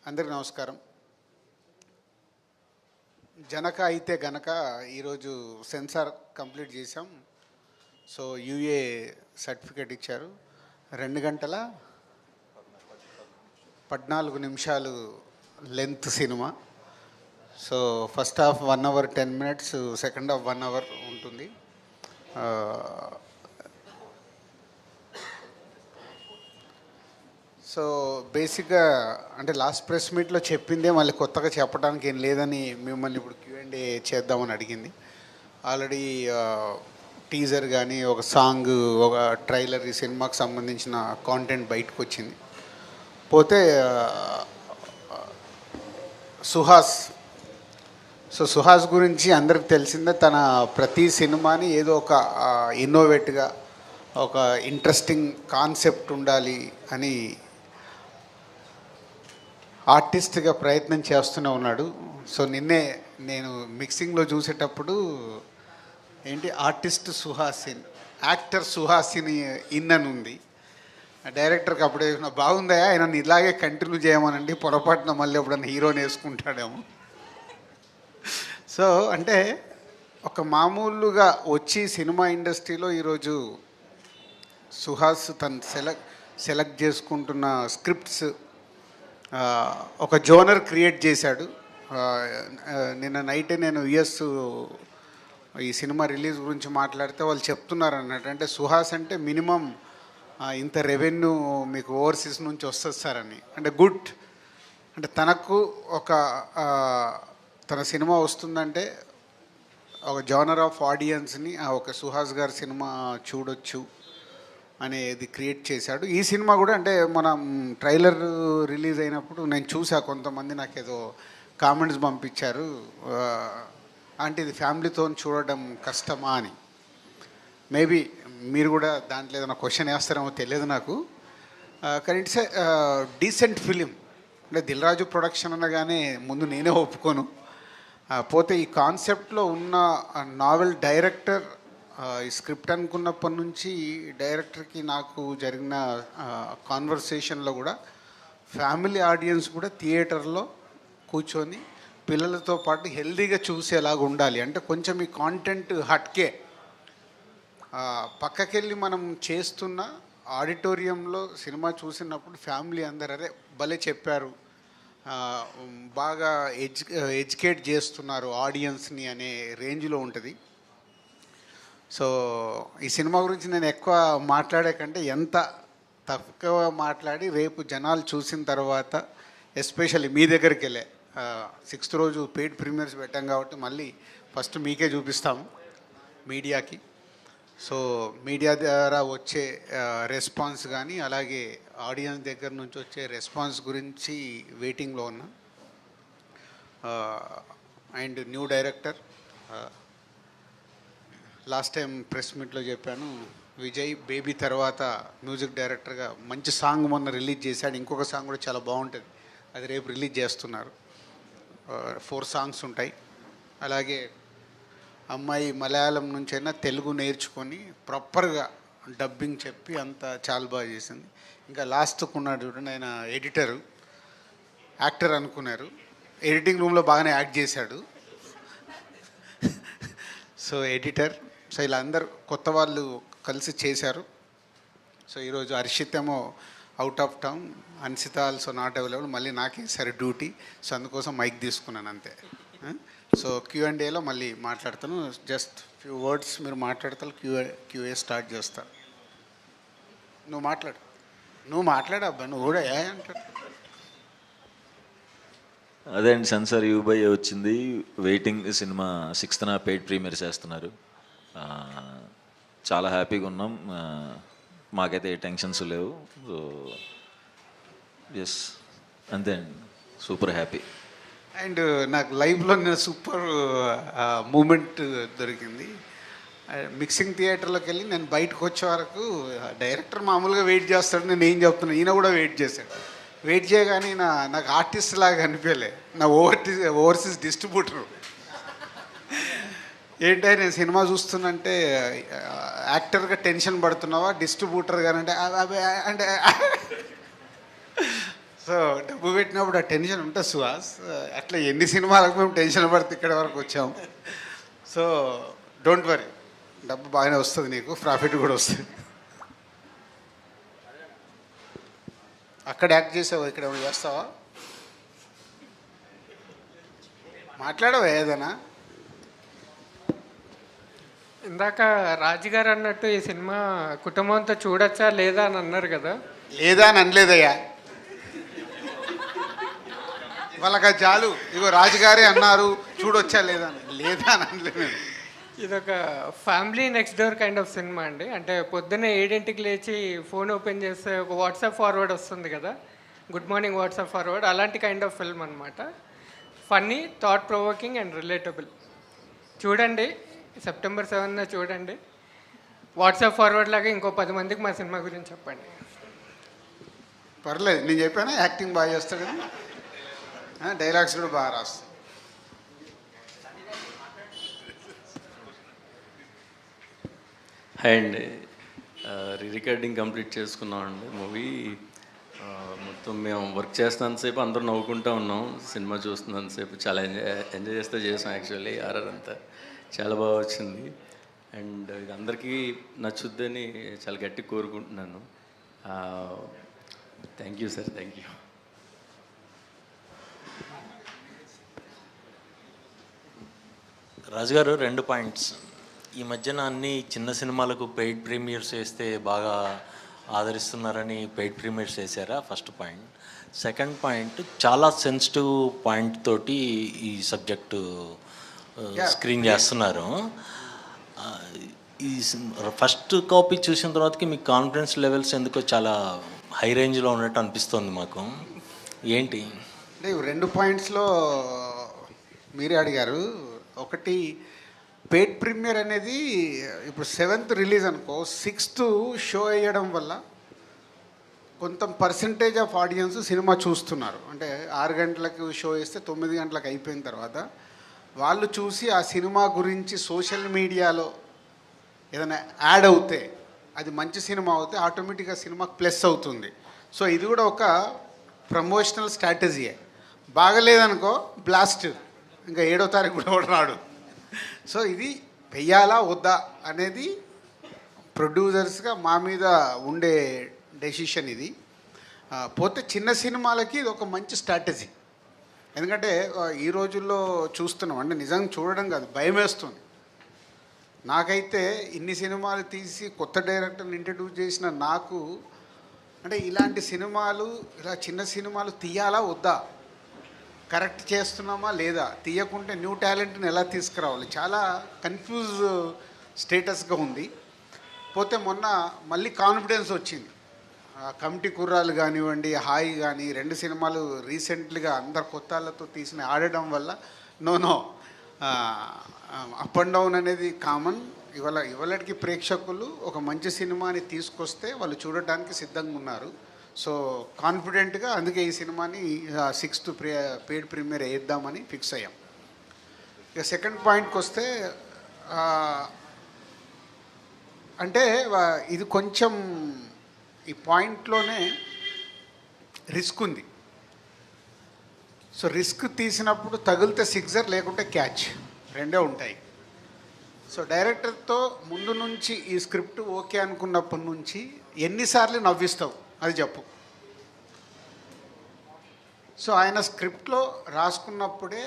అందరికీ నమస్కారం. జనక అయితే గనక ఈరోజు సెన్సార్ కంప్లీట్ చేసాం. సో యూఏ సర్టిఫికేట్ ఇచ్చారు. 2 గంటల 14 నిమిషాలు length cinema. So first half 1 hour 10 minutes, second half 1 hour ఉంటుంది. సో బేసిక్గా అంటే లాస్ట్ ప్రెస్ మీట్లో చెప్పిందే మళ్ళీ కొత్తగా చెప్పడానికి ఏం లేదని మిమ్మల్ని ఇప్పుడు Q&A చేద్దామని అడిగింది. ఆల్రెడీ టీజర్ కానీ ఒక సాంగ్, ఒక ట్రైలర్, ఈ సినిమాకి సంబంధించిన కాంటెంట్ బయటకు వచ్చింది. పోతే సుహాస్ గురించి అందరికి తెలిసిందే. తన ప్రతి సినిమాని ఏదో ఒక ఇన్నోవేట్గా, ఒక ఇంట్రెస్టింగ్ కాన్సెప్ట్ ఉండాలి అని ఆర్టిస్ట్గా ప్రయత్నం చేస్తూనే ఉన్నాడు. సో నిన్నే నేను మిక్సింగ్లో చూసేటప్పుడు ఏంటి ఆర్టిస్ట్ సుహాసిన్, యాక్టర్ సుహాసిని అని ఉంది. డైరెక్టర్కి అప్పుడే బాగుందా ఆయన ఇలాగే కంటిన్యూ చేయమనండి, పొరపాటున మళ్ళీ ఎప్పుడన్నా హీరోని వేసుకుంటాడేమో. సో అంటే ఒక మామూలుగా వచ్చి సినిమా ఇండస్ట్రీలో ఈరోజు సుహాస్ తను సెలెక్ట్ చేసుకుంటున్న స్క్రిప్ట్స్ ఒక జోనర్ క్రియేట్ చేశాడు. నిన్న నైటే నేను ఈ సినిమా రిలీజ్ గురించి మాట్లాడితే వాళ్ళు చెప్తున్నారు అన్నట్టు, అంటే సుహాస్ అంటే మినిమం ఇంత రెవెన్యూ మీకు ఓవర్సీస్ నుంచి వస్తుంది సార్ అని. అంటే గుడ్, అంటే తనకు ఒక తన సినిమా వస్తుందంటే ఒక జోనర్ ఆఫ్ ఆడియన్స్ని ఒక సుహాస్ గారి సినిమా చూడొచ్చు అనేది క్రియేట్ చేశాడు. ఈ సినిమా కూడా అంటే మనం ట్రైలర్ రిలీజ్ అయినప్పుడు నేను చూసా, కొంతమంది నాకేదో కామెంట్స్ పంపించారు, అంటే ఇది ఫ్యామిలీతో చూడడం కష్టమా అని. మేబీ మీరు కూడా దాంట్లో ఏదైనా క్వశ్చన్ వేస్తారేమో తెలియదు నాకు. కానీ ఇట్స్ డీసెంట్ ఫిలిం. అంటే దిల్ రాజు ప్రొడక్షన్ అనగానే ముందు నేనే ఒప్పుకోను. పోతే ఈ కాన్సెప్ట్లో ఉన్న నావెల్ డైరెక్టర్, ఈ స్క్రిప్ట్ అనుకున్నప్పటి నుంచి డైరెక్టర్కి నాకు జరిగిన కాన్వర్సేషన్లో కూడా ఫ్యామిలీ ఆడియన్స్ కూడా థియేటర్లో కూర్చొని పిల్లలతో పాటు హెల్దీగా చూసేలాగా ఉండాలి. అంటే కొంచెం ఈ కాంటెంట్ హట్కే పక్కకెళ్ళి మనం చేస్తున్న ఆడిటోరియంలో సినిమా చూసినప్పుడు ఫ్యామిలీ అందరు అరే భలే చెప్పారు, బాగా ఎడ్యుకేట్ చేస్తున్నారు ఆడియన్స్ని అనే రేంజ్లో ఉంటుంది. సో ఈ సినిమా గురించి నేను ఎక్కువ మాట్లాడే కంటే ఎంత తక్కువ మాట్లాడి రేపు జనాలు చూసిన తర్వాత, ఎస్పెషల్లీ మీ దగ్గరికి వెళ్ళే 6th రోజు పెయిడ్ ప్రీమియర్స్ పెట్టాం కాబట్టి మళ్ళీ ఫస్ట్ మీకే చూపిస్తాము మీడియాకి. సో మీడియా ద్వారా వచ్చే రెస్పాన్స్ కానీ అలాగే ఆడియన్స్ దగ్గర నుంచి వచ్చే రెస్పాన్స్ గురించి వెయిటింగ్లో ఉన్నా. And new director, last time press మీట్లో చెప్పాను, విజయ్ బేబీ తర్వాత మ్యూజిక్ డైరెక్టర్గా మంచి సాంగ్ మొన్న రిలీజ్ చేశాడు. ఇంకొక సాంగ్ కూడా చాలా బాగుంటుంది, అది రేపు రిలీజ్ చేస్తున్నారు. 4 songs ఉంటాయి. అలాగే అమ్మాయి మలయాళం నుంచైనా తెలుగు నేర్చుకొని ప్రాపర్గా డబ్బింగ్ చెప్పి అంతా చాలా బాగా చేసింది. ఇంకా లాస్ట్కు ఉన్నాడు చూడండి, ఆయన ఎడిటరు, యాక్టర్ అనుకున్నారు, ఎడిటింగ్ రూమ్లో బాగానే యాక్ట్ చేశాడు. So editor. సో ఇలా అందరు కొత్త వాళ్ళు కలిసి చేశారు. సో ఈరోజు హర్షిత్ ఏమో out of town, Ansitha also not available. మళ్ళీ నాకే సరే డ్యూటీ, సో అందుకోసం మైక్ తీసుకున్నాను అంతే. సో Q&Aలో మళ్ళీ మాట్లాడతాను. జస్ట్ ఫ్యూ వర్డ్స్ మీరు మాట్లాడతారు, క్యూఏ స్టార్ట్ చేస్తారు. నువ్వు మాట్లాడబ్బా, నువ్వు కూడా ఏ అంటాడు. అదే అండి, సెన్సార్ యూబై వచ్చింది, waiting. Cinema 6th paid premier చేస్తున్నారు. చాలా హ్యాపీగా ఉన్నాం, మాకైతే ఏ టెన్షన్స్ లేవు. సో ఎస్, అంతే అండి, సూపర్ హ్యాపీ. అండ్ నాకు లైఫ్లో నేను సూపర్ మూమెంట్ దొరికింది. మిక్సింగ్ థియేటర్లోకి వెళ్ళి నేను బయటకు వచ్చే వరకు డైరెక్టర్ మామూలుగా వెయిట్ చేస్తాడు, నేను ఏం చెప్తున్నాను, ఈయన కూడా వెయిట్ చేశాడు. వెయిట్ చేయగానే నాకు ఆర్టిస్ట్ లాగా అనిపించలే, నా ఓవర్సీస్ డిస్ట్రిబ్యూటరు. ఏంటంటే నేను సినిమా చూస్తున్నంటే యాక్టర్గా టెన్షన్ పడుతున్నావా, డిస్ట్రిబ్యూటర్ గానంటే అంటే సో డబ్బు పెట్టినప్పుడు ఆ టెన్షన్ ఉంటుంది సుహాస్. అట్లా ఎన్ని సినిమాలకు మేము టెన్షన్ పడితే ఇక్కడ వరకు వచ్చాం. సో డోంట్ వరీ, డబ్బు బాగానే వస్తుంది, నీకు ప్రాఫిట్ కూడా వస్తుంది. అక్కడ యాక్ట్ చేసావా, ఇక్కడ ఏమైనా చేస్తావా? మాట్లాడవా ఏదైనా? ఇందాక రాజుగారు అన్నట్టు ఈ సినిమా కుటుంబంతో చూడొచ్చా లేదా అని అన్నారు కదా. లేదా అని అనలేదయ్యా, వాళ్ళకి చాలు. ఇగో రాజుగారే అన్నారు చూడొచ్చా లేదా అని, లేదా అని అనలేదు నేను. ఇదొక family next door kind of cinema అండి. అంటే పొద్దున్నే 7ంటికి లేచి ఫోన్ ఓపెన్ చేస్తే ఒక వాట్సాప్ ఫార్వర్డ్ వస్తుంది కదా, గుడ్ మార్నింగ్ వాట్సాప్ ఫార్వర్డ్, అలాంటి కైండ్ ఆఫ్ ఫిల్మ్ అనమాట. Funny, thought provoking and relatable. చూడండి, సెప్టెంబర్ 7న చూడండి. వాట్సాప్ ఫార్వర్డ్ లాగా ఇంకో 10 మందికి మా సినిమా గురించి చెప్పండి. పర్లేదు, నేను చెప్పాను యాక్టింగ్ బాగా చేస్తాడు కదా, డైలాగ్స్ కూడా బాగా రాస్తాడు. హాయ్ అండి, రికార్డింగ్ కంప్లీట్ చేసుకున్నామండి మూవీ. మొత్తం మేము వర్క్ చేస్తున్నంతసేపు అందరూ నవ్వుకుంటూ ఉన్నాం, సినిమా చూస్తున్నంతసేపు చాలా ఎంజాయ్ చేస్తూ చేసాం. యాక్చువల్లీ ఆర్ఆర్ అంతా చాలా బాగా వచ్చింది అండ్ ఇది అందరికీ నచ్చుద్దని చాలా గట్టిగా కోరుకుంటున్నాను. Thank you sir, thank you. రాజుగారు 2 పాయింట్స్. ఈ మధ్యన అన్ని చిన్న సినిమాలకు పెయిడ్ ప్రీమియర్స్ వేస్తే బాగా ఆదరిస్తున్నారని పెయిడ్ ప్రీమియర్స్ వేసారా? First point. సెకండ్ పాయింట్, చాలా సెన్సిటివ్ పాయింట్ తోటి ఈ సబ్జెక్టు స్క్రీన్ చేస్తున్నారు. ఈ ఫస్ట్ కాపీ చూసిన తర్వాతకి మీ కాన్ఫిడెన్స్ లెవెల్స్ ఎందుకో చాలా హై రేంజ్లో ఉన్నట్టు అనిపిస్తుంది మాకు. ఏంటి అంటే 2 పాయింట్స్లో మీరే అడిగారు. ఒకటి, పెయిడ్ ప్రీమియర్ అనేది ఇప్పుడు 7th రిలీజ్ అనుకో, 6th షో వేయడం వల్ల కొంత పర్సంటేజ్ ఆఫ్ ఆడియన్స్ సినిమా చూస్తున్నారు. అంటే 6 గంటలకు షో వేస్తే 9 గంటలకు అయిపోయిన తర్వాత వాళ్ళు చూసి ఆ సినిమా గురించి సోషల్ మీడియాలో ఏదైనా యాడ్ అవుతే, అది మంచి సినిమా అవుతే ఆటోమేటిక్గా సినిమాకి ప్లస్ అవుతుంది. సో ఇది కూడా ఒక ప్రమోషనల్ స్ట్రాటజీయే. బాగలేదనుకో బ్లాస్ట్, ఇంకా 7వ తారీఖు కూడా రాడు. సో ఇది వెయ్యాలా వద్దా అనేది ప్రొడ్యూసర్స్గా మా మీద ఉండే డెసిషన్ ఇది. పోతే చిన్న సినిమాలకి ఇది ఒక మంచి స్ట్రాటజీ. ఎందుకంటే ఈ రోజుల్లో చూస్తున్నాం, అంటే నిజంగా చూడడం కాదు, భయం వేస్తుంది. నాకైతే ఇన్ని సినిమాలు తీసి కొత్త డైరెక్టర్ని ఇంట్రడ్యూస్ చేసిన నాకు, అంటే ఇలాంటి సినిమాలు, ఇలా చిన్న సినిమాలు తీయాలా వద్దా, కరెక్ట్ చేస్తున్నామా లేదా, తీయకుంటే న్యూ టాలెంట్ని ఎలా తీసుకురావాలి, చాలా కన్ఫ్యూజ్ స్టేటస్గా ఉంది. పోతే మొన్న మళ్ళీ కాన్ఫిడెన్స్ వచ్చింది. కమిటీ కుర్రాలు కానివ్వండి, హాయి కానీ 2 సినిమాలు రీసెంట్లీగా అందరు కొత్త వాళ్ళతో తీసిన ఆడడం వల్ల నో అప్ అండ్ డౌన్ అనేది కామన్. ఇవాళకి ప్రేక్షకులు ఒక మంచి సినిమాని తీసుకొస్తే వాళ్ళు చూడటానికి సిద్ధంగా ఉన్నారు. సో కాన్ఫిడెంట్గా అందుకే ఈ సినిమాని 6th పెయిడ్ ప్రీమియర్ వేద్దామని ఫిక్స్ అయ్యాం. ఇక సెకండ్ పాయింట్కి వస్తే, అంటే ఇది కొంచెం ఈ పాయింట్లోనే రిస్క్ ఉంది. సో రిస్క్ తీసినప్పుడు తగిలితే సిక్సర్, లేకుంటే క్యాచ్, 2 ఉంటాయి. సో డైరెక్టర్తో ముందు నుంచి ఈ స్క్రిప్ట్ ఓకే అనుకున్నప్పటి నుంచి ఎన్నిసార్లు నవ్విస్తావు అది చెప్పు. సో ఆయన స్క్రిప్ట్లో రాసుకున్నప్పుడే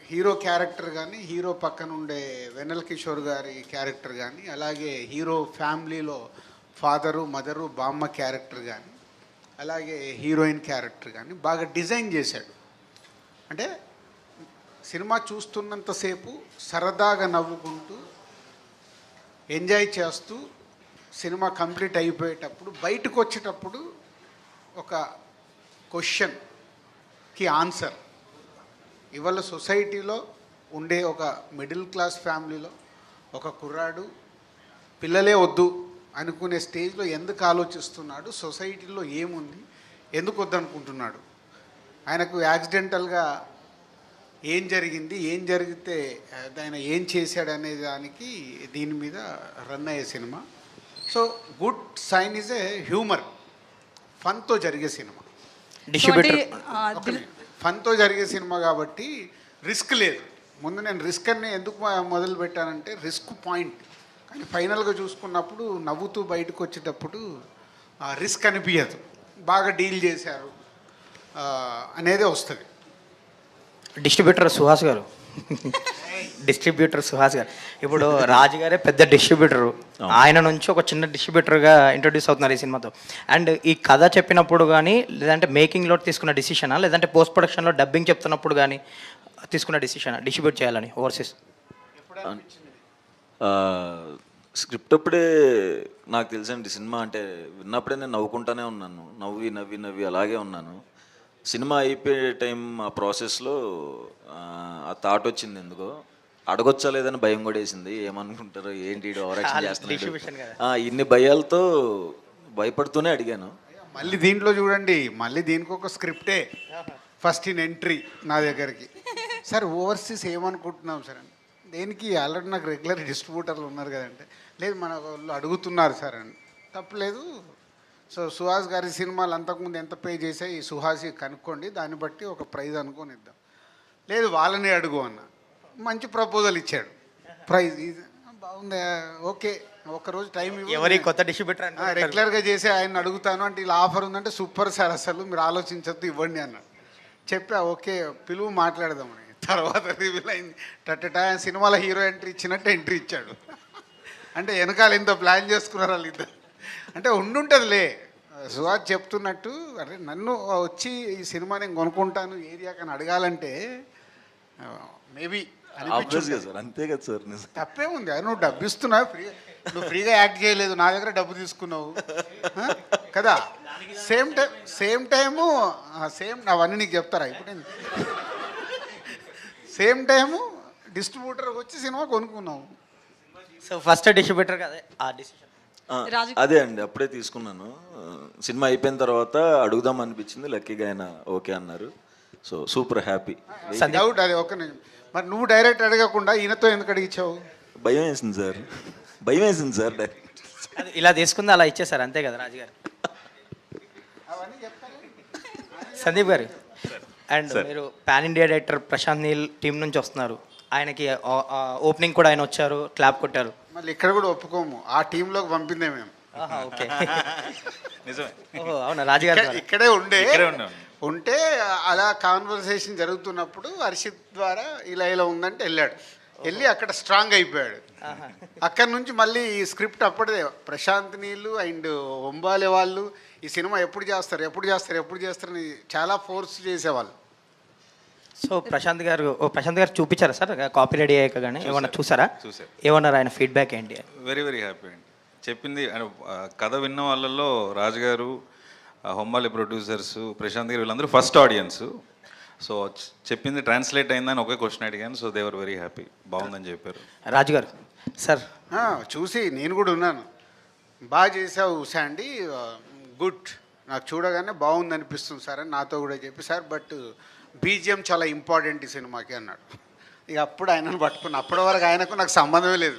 హీరో క్యారెక్టర్ కానీ, హీరో పక్కన ఉండే వెన్నెల కిషోర్ గారి క్యారెక్టర్ కానీ, అలాగే హీరో ఫ్యామిలీలో ఫాదరు, మదరు, బామ్మ క్యారెక్టర్ కానీ, అలాగే హీరోయిన్ క్యారెక్టర్ కానీ బాగా డిజైన్ చేశాడు. అంటే సినిమా చూస్తున్నంతసేపు సరదాగా నవ్వుకుంటూ ఎంజాయ్ చేస్తూ సినిమా కంప్లీట్ అయిపోయేటప్పుడు బయటకు వచ్చేటప్పుడు ఒక క్వశ్చన్కి ఆన్సర్. ఇవాళ సొసైటీలో ఉండే ఒక మిడిల్ క్లాస్ ఫ్యామిలీలో ఒక కుర్రాడు పిల్లలే వద్దు అనుకునే స్టేజ్లో ఎందుకు ఆలోచిస్తున్నాడు, సొసైటీలో ఏముంది, ఎందుకు వద్దనుకుంటున్నాడు, ఆయనకు యాక్సిడెంటల్గా ఏం జరిగింది, ఏం జరిగితే ఆయన ఏం చేశాడు అనే దానికి దీని మీద రన్ అయ్యే సినిమా. So good sign is a humour, ఫన్తో జరిగే సినిమా. డిస్ట్రిబ్యూటర్ ఫన్తో జరిగే సినిమా కాబట్టి రిస్క్ లేదు. ముందు నేను రిస్క్ అని ఎందుకు మొదలు పెట్టానంటే రిస్క్ పాయింట్, కానీ ఫైనల్గా చూసుకున్నప్పుడు నవ్వుతూ బయటకు వచ్చేటప్పుడు రిస్క్ అనిపించదు, బాగా డీల్ చేశారు అనేది వస్తుంది. డిస్ట్రిబ్యూటర్ సుహాస్ గారు ఇప్పుడు రాజు గారే పెద్ద డిస్ట్రిబ్యూటరు, ఆయన నుంచి ఒక చిన్న డిస్ట్రిబ్యూటర్గా ఇంట్రొడ్యూస్ అవుతున్నారు ఈ సినిమాతో. అండ్ ఈ కథ చెప్పినప్పుడు కానీ, లేదంటే మేకింగ్లో తీసుకున్న డిసిషనా, లేదంటే పోస్ట్ ప్రొడక్షన్లో డబ్బింగ్ చెప్తున్నప్పుడు కానీ తీసుకున్న డిసిషనా డిస్ట్రిబ్యూట్ చేయాలని ఓవర్సీస్? స్క్రిప్ట్ అప్పుడే నాకు తెలుసండి సినిమా అంటే, విన్నప్పుడే నేను నవ్వుకుంటానే ఉన్నాను, నవ్వి నవ్వి నవ్వి అలాగే ఉన్నాను. సినిమా అయిపోయే టైం ఆ ప్రాసెస్లో ఆ థాట్ వచ్చింది, ఎందుకో అడగొచ్చా లేదని భయం కూడా వేసింది, ఏమనుకుంటారో ఏంటి ఓవరాక్షన్ చేస్తున్నాడు, ఇన్ని భయాలతో భయపడుతూనే అడిగాను. మళ్ళీ దీంట్లో చూడండి, మళ్ళీ దీనికి ఒక స్క్రిప్టే ఫస్ట్ ఇన్ ఎంట్రీ నా దగ్గరికి. సార్ ఓవర్సీస్ ఏమనుకుంటున్నాం సార్ అని, దేనికి ఆల్రెడీ నాకు రెగ్యులర్ డిస్ట్రిబ్యూటర్లు ఉన్నారు కదంటే, లేదు మన వాళ్ళు అడుగుతున్నారు సార్ అని. తప్పలేదు. సో సుహాస్ గారి సినిమాలు అంతకుముందు ఎంత పే చేసాయి ఈ సుహాసి కనుక్కోండి, దాన్ని బట్టి ఒక ప్రైజ్ అనుకొని ఇద్దాం. లేదు వాళ్ళని అడుగు అన్న, మంచి ప్రపోజల్ ఇచ్చాడు, ప్రైజ్ బాగుంది, ఓకే ఒక్కరోజు టైం ఎవరి కొత్త డిస్ట్రిబ్యూటర్ రెగ్యులర్గా చేసి ఆయన అడుగుతాను అంటే ఇలా ఆఫర్ ఉందంటే సూపర్ సార్, అసలు మీరు ఆలోచించద్దు ఇవ్వండి అన్నాడు. చెప్పా ఓకే పిలువు మాట్లాడదామని. తర్వాత రివీల్ అయింది, టట్టటా సినిమాలో హీరో ఎంట్రీ ఇచ్చినట్టు ఎంట్రీ ఇచ్చాడు. అంటే వెనకాల ఎంత ప్లాన్ చేసుకున్నారు వాళ్ళు ఇద్దరు. అంటే ఉండుంటుందిలే, సుహాస్ చెప్తున్నట్టు, అరే నన్ను వచ్చి ఈ సినిమా నేను కొనుక్కుంటాను ఏరియాకని అడగాలంటే మేబీ సార్, అంతే కదా సార్. తప్పే ఉంది, నువ్వు డబ్బు ఇస్తున్నావు, నువ్వు ఫ్రీగా యాక్ట్ చేయలేదు, నా దగ్గర డబ్బు తీసుకున్నావు కదా. సేమ్ టైము అవన్నీ నీకు చెప్తారా ఇప్పుడు? సేమ్ టైము డిస్ట్రిబ్యూటర్ వచ్చి సినిమా కొనుక్కున్నావు. సో ఫస్ట్ డిస్ట్రిబ్యూటర్ కదా ఆ డిసిషన్. అదే అండి, అప్పుడే తీసుకున్నాను. సినిమా అయిపోయిన తర్వాత అడుగుదాం అనిపించింది, లక్కీగా ఆయన ఓకే అన్నారు. So super happy. డౌట్ అది ఒక నిజం. మరి నువ్వు డైరెక్ట్ అడగకుండా ఈయనతో ఎందుకు అడిగించావు? భయం వేసింది సార్ డైరెక్ట్. ఇలా తీసుకుంది అలా ఇచ్చేసారు అంతే కదా రాజుగారు. సందీప్ గారు, అండ్ మీరు pan India director Prashanth Neel team నుంచి వస్తున్నారు, ఆయనకి ఓపెనింగ్ కూడా ఆయన వచ్చారు, క్లాప్ కొట్టారు. మళ్ళీ ఇక్కడ కూడా ఒప్పుకోము, ఆ టీంలోకి పంపిందే మేము. ఓకే నిజమే. ఓహో అవునా రాజుగారు ఇక్కడే ఉంటే అలా కాన్వర్సేషన్ జరుగుతున్నప్పుడు హర్షిత్ ద్వారా ఇలా ఉందంటే వెళ్ళాడు, వెళ్ళి అక్కడ స్ట్రాంగ్ అయిపోయాడు. అక్కడి నుంచి మళ్ళీ ఈ స్క్రిప్ట్ అప్పటిదే ప్రశాంత్ నీళ్ళు అండ్ ఒంబాలే వాళ్ళు ఈ సినిమా ఎప్పుడు చేస్తారని చాలా ఫోర్స్ చేసేవాళ్ళు. సో ప్రశాంత్ గారు చూపించారా సార్ కాపీ రెడీ అయ్యాక? కానీ ఏమన్నా చూసారా? ఏమన్నారు ఆయన ఫీడ్బ్యాక్ ఏంటి? వెరీ హ్యాపీ అండి. చెప్పింది కథ విన్న వాళ్ళల్లో రాజుగారు, హొమ్మాలి ప్రొడ్యూసర్స్, ప్రశాంత్ గారు వీళ్ళందరూ ఫస్ట్ ఆడియన్స్. సో చెప్పింది ట్రాన్స్లేట్ అయిందని ఒకే క్వశ్చన్ అడిగాను. So they were very happy, బాగుందని చెప్పారు. రాజుగారు సార్ చూసి నేను కూడా ఉన్నాను, బాగా చేసావు శాండీ, గుడ్, నాకు చూడగానే బాగుంది అనిపిస్తుంది సార్ అని నాతో కూడా చెప్పి, సార్ బట్ బీజిఎం చాలా ఇంపార్టెంట్ ఈ సినిమాకి అన్నాడు. ఇక అప్పుడు ఆయనను పట్టుకున్నా, అప్పటి వరకు ఆయనకు నాకు సంబంధమే లేదు,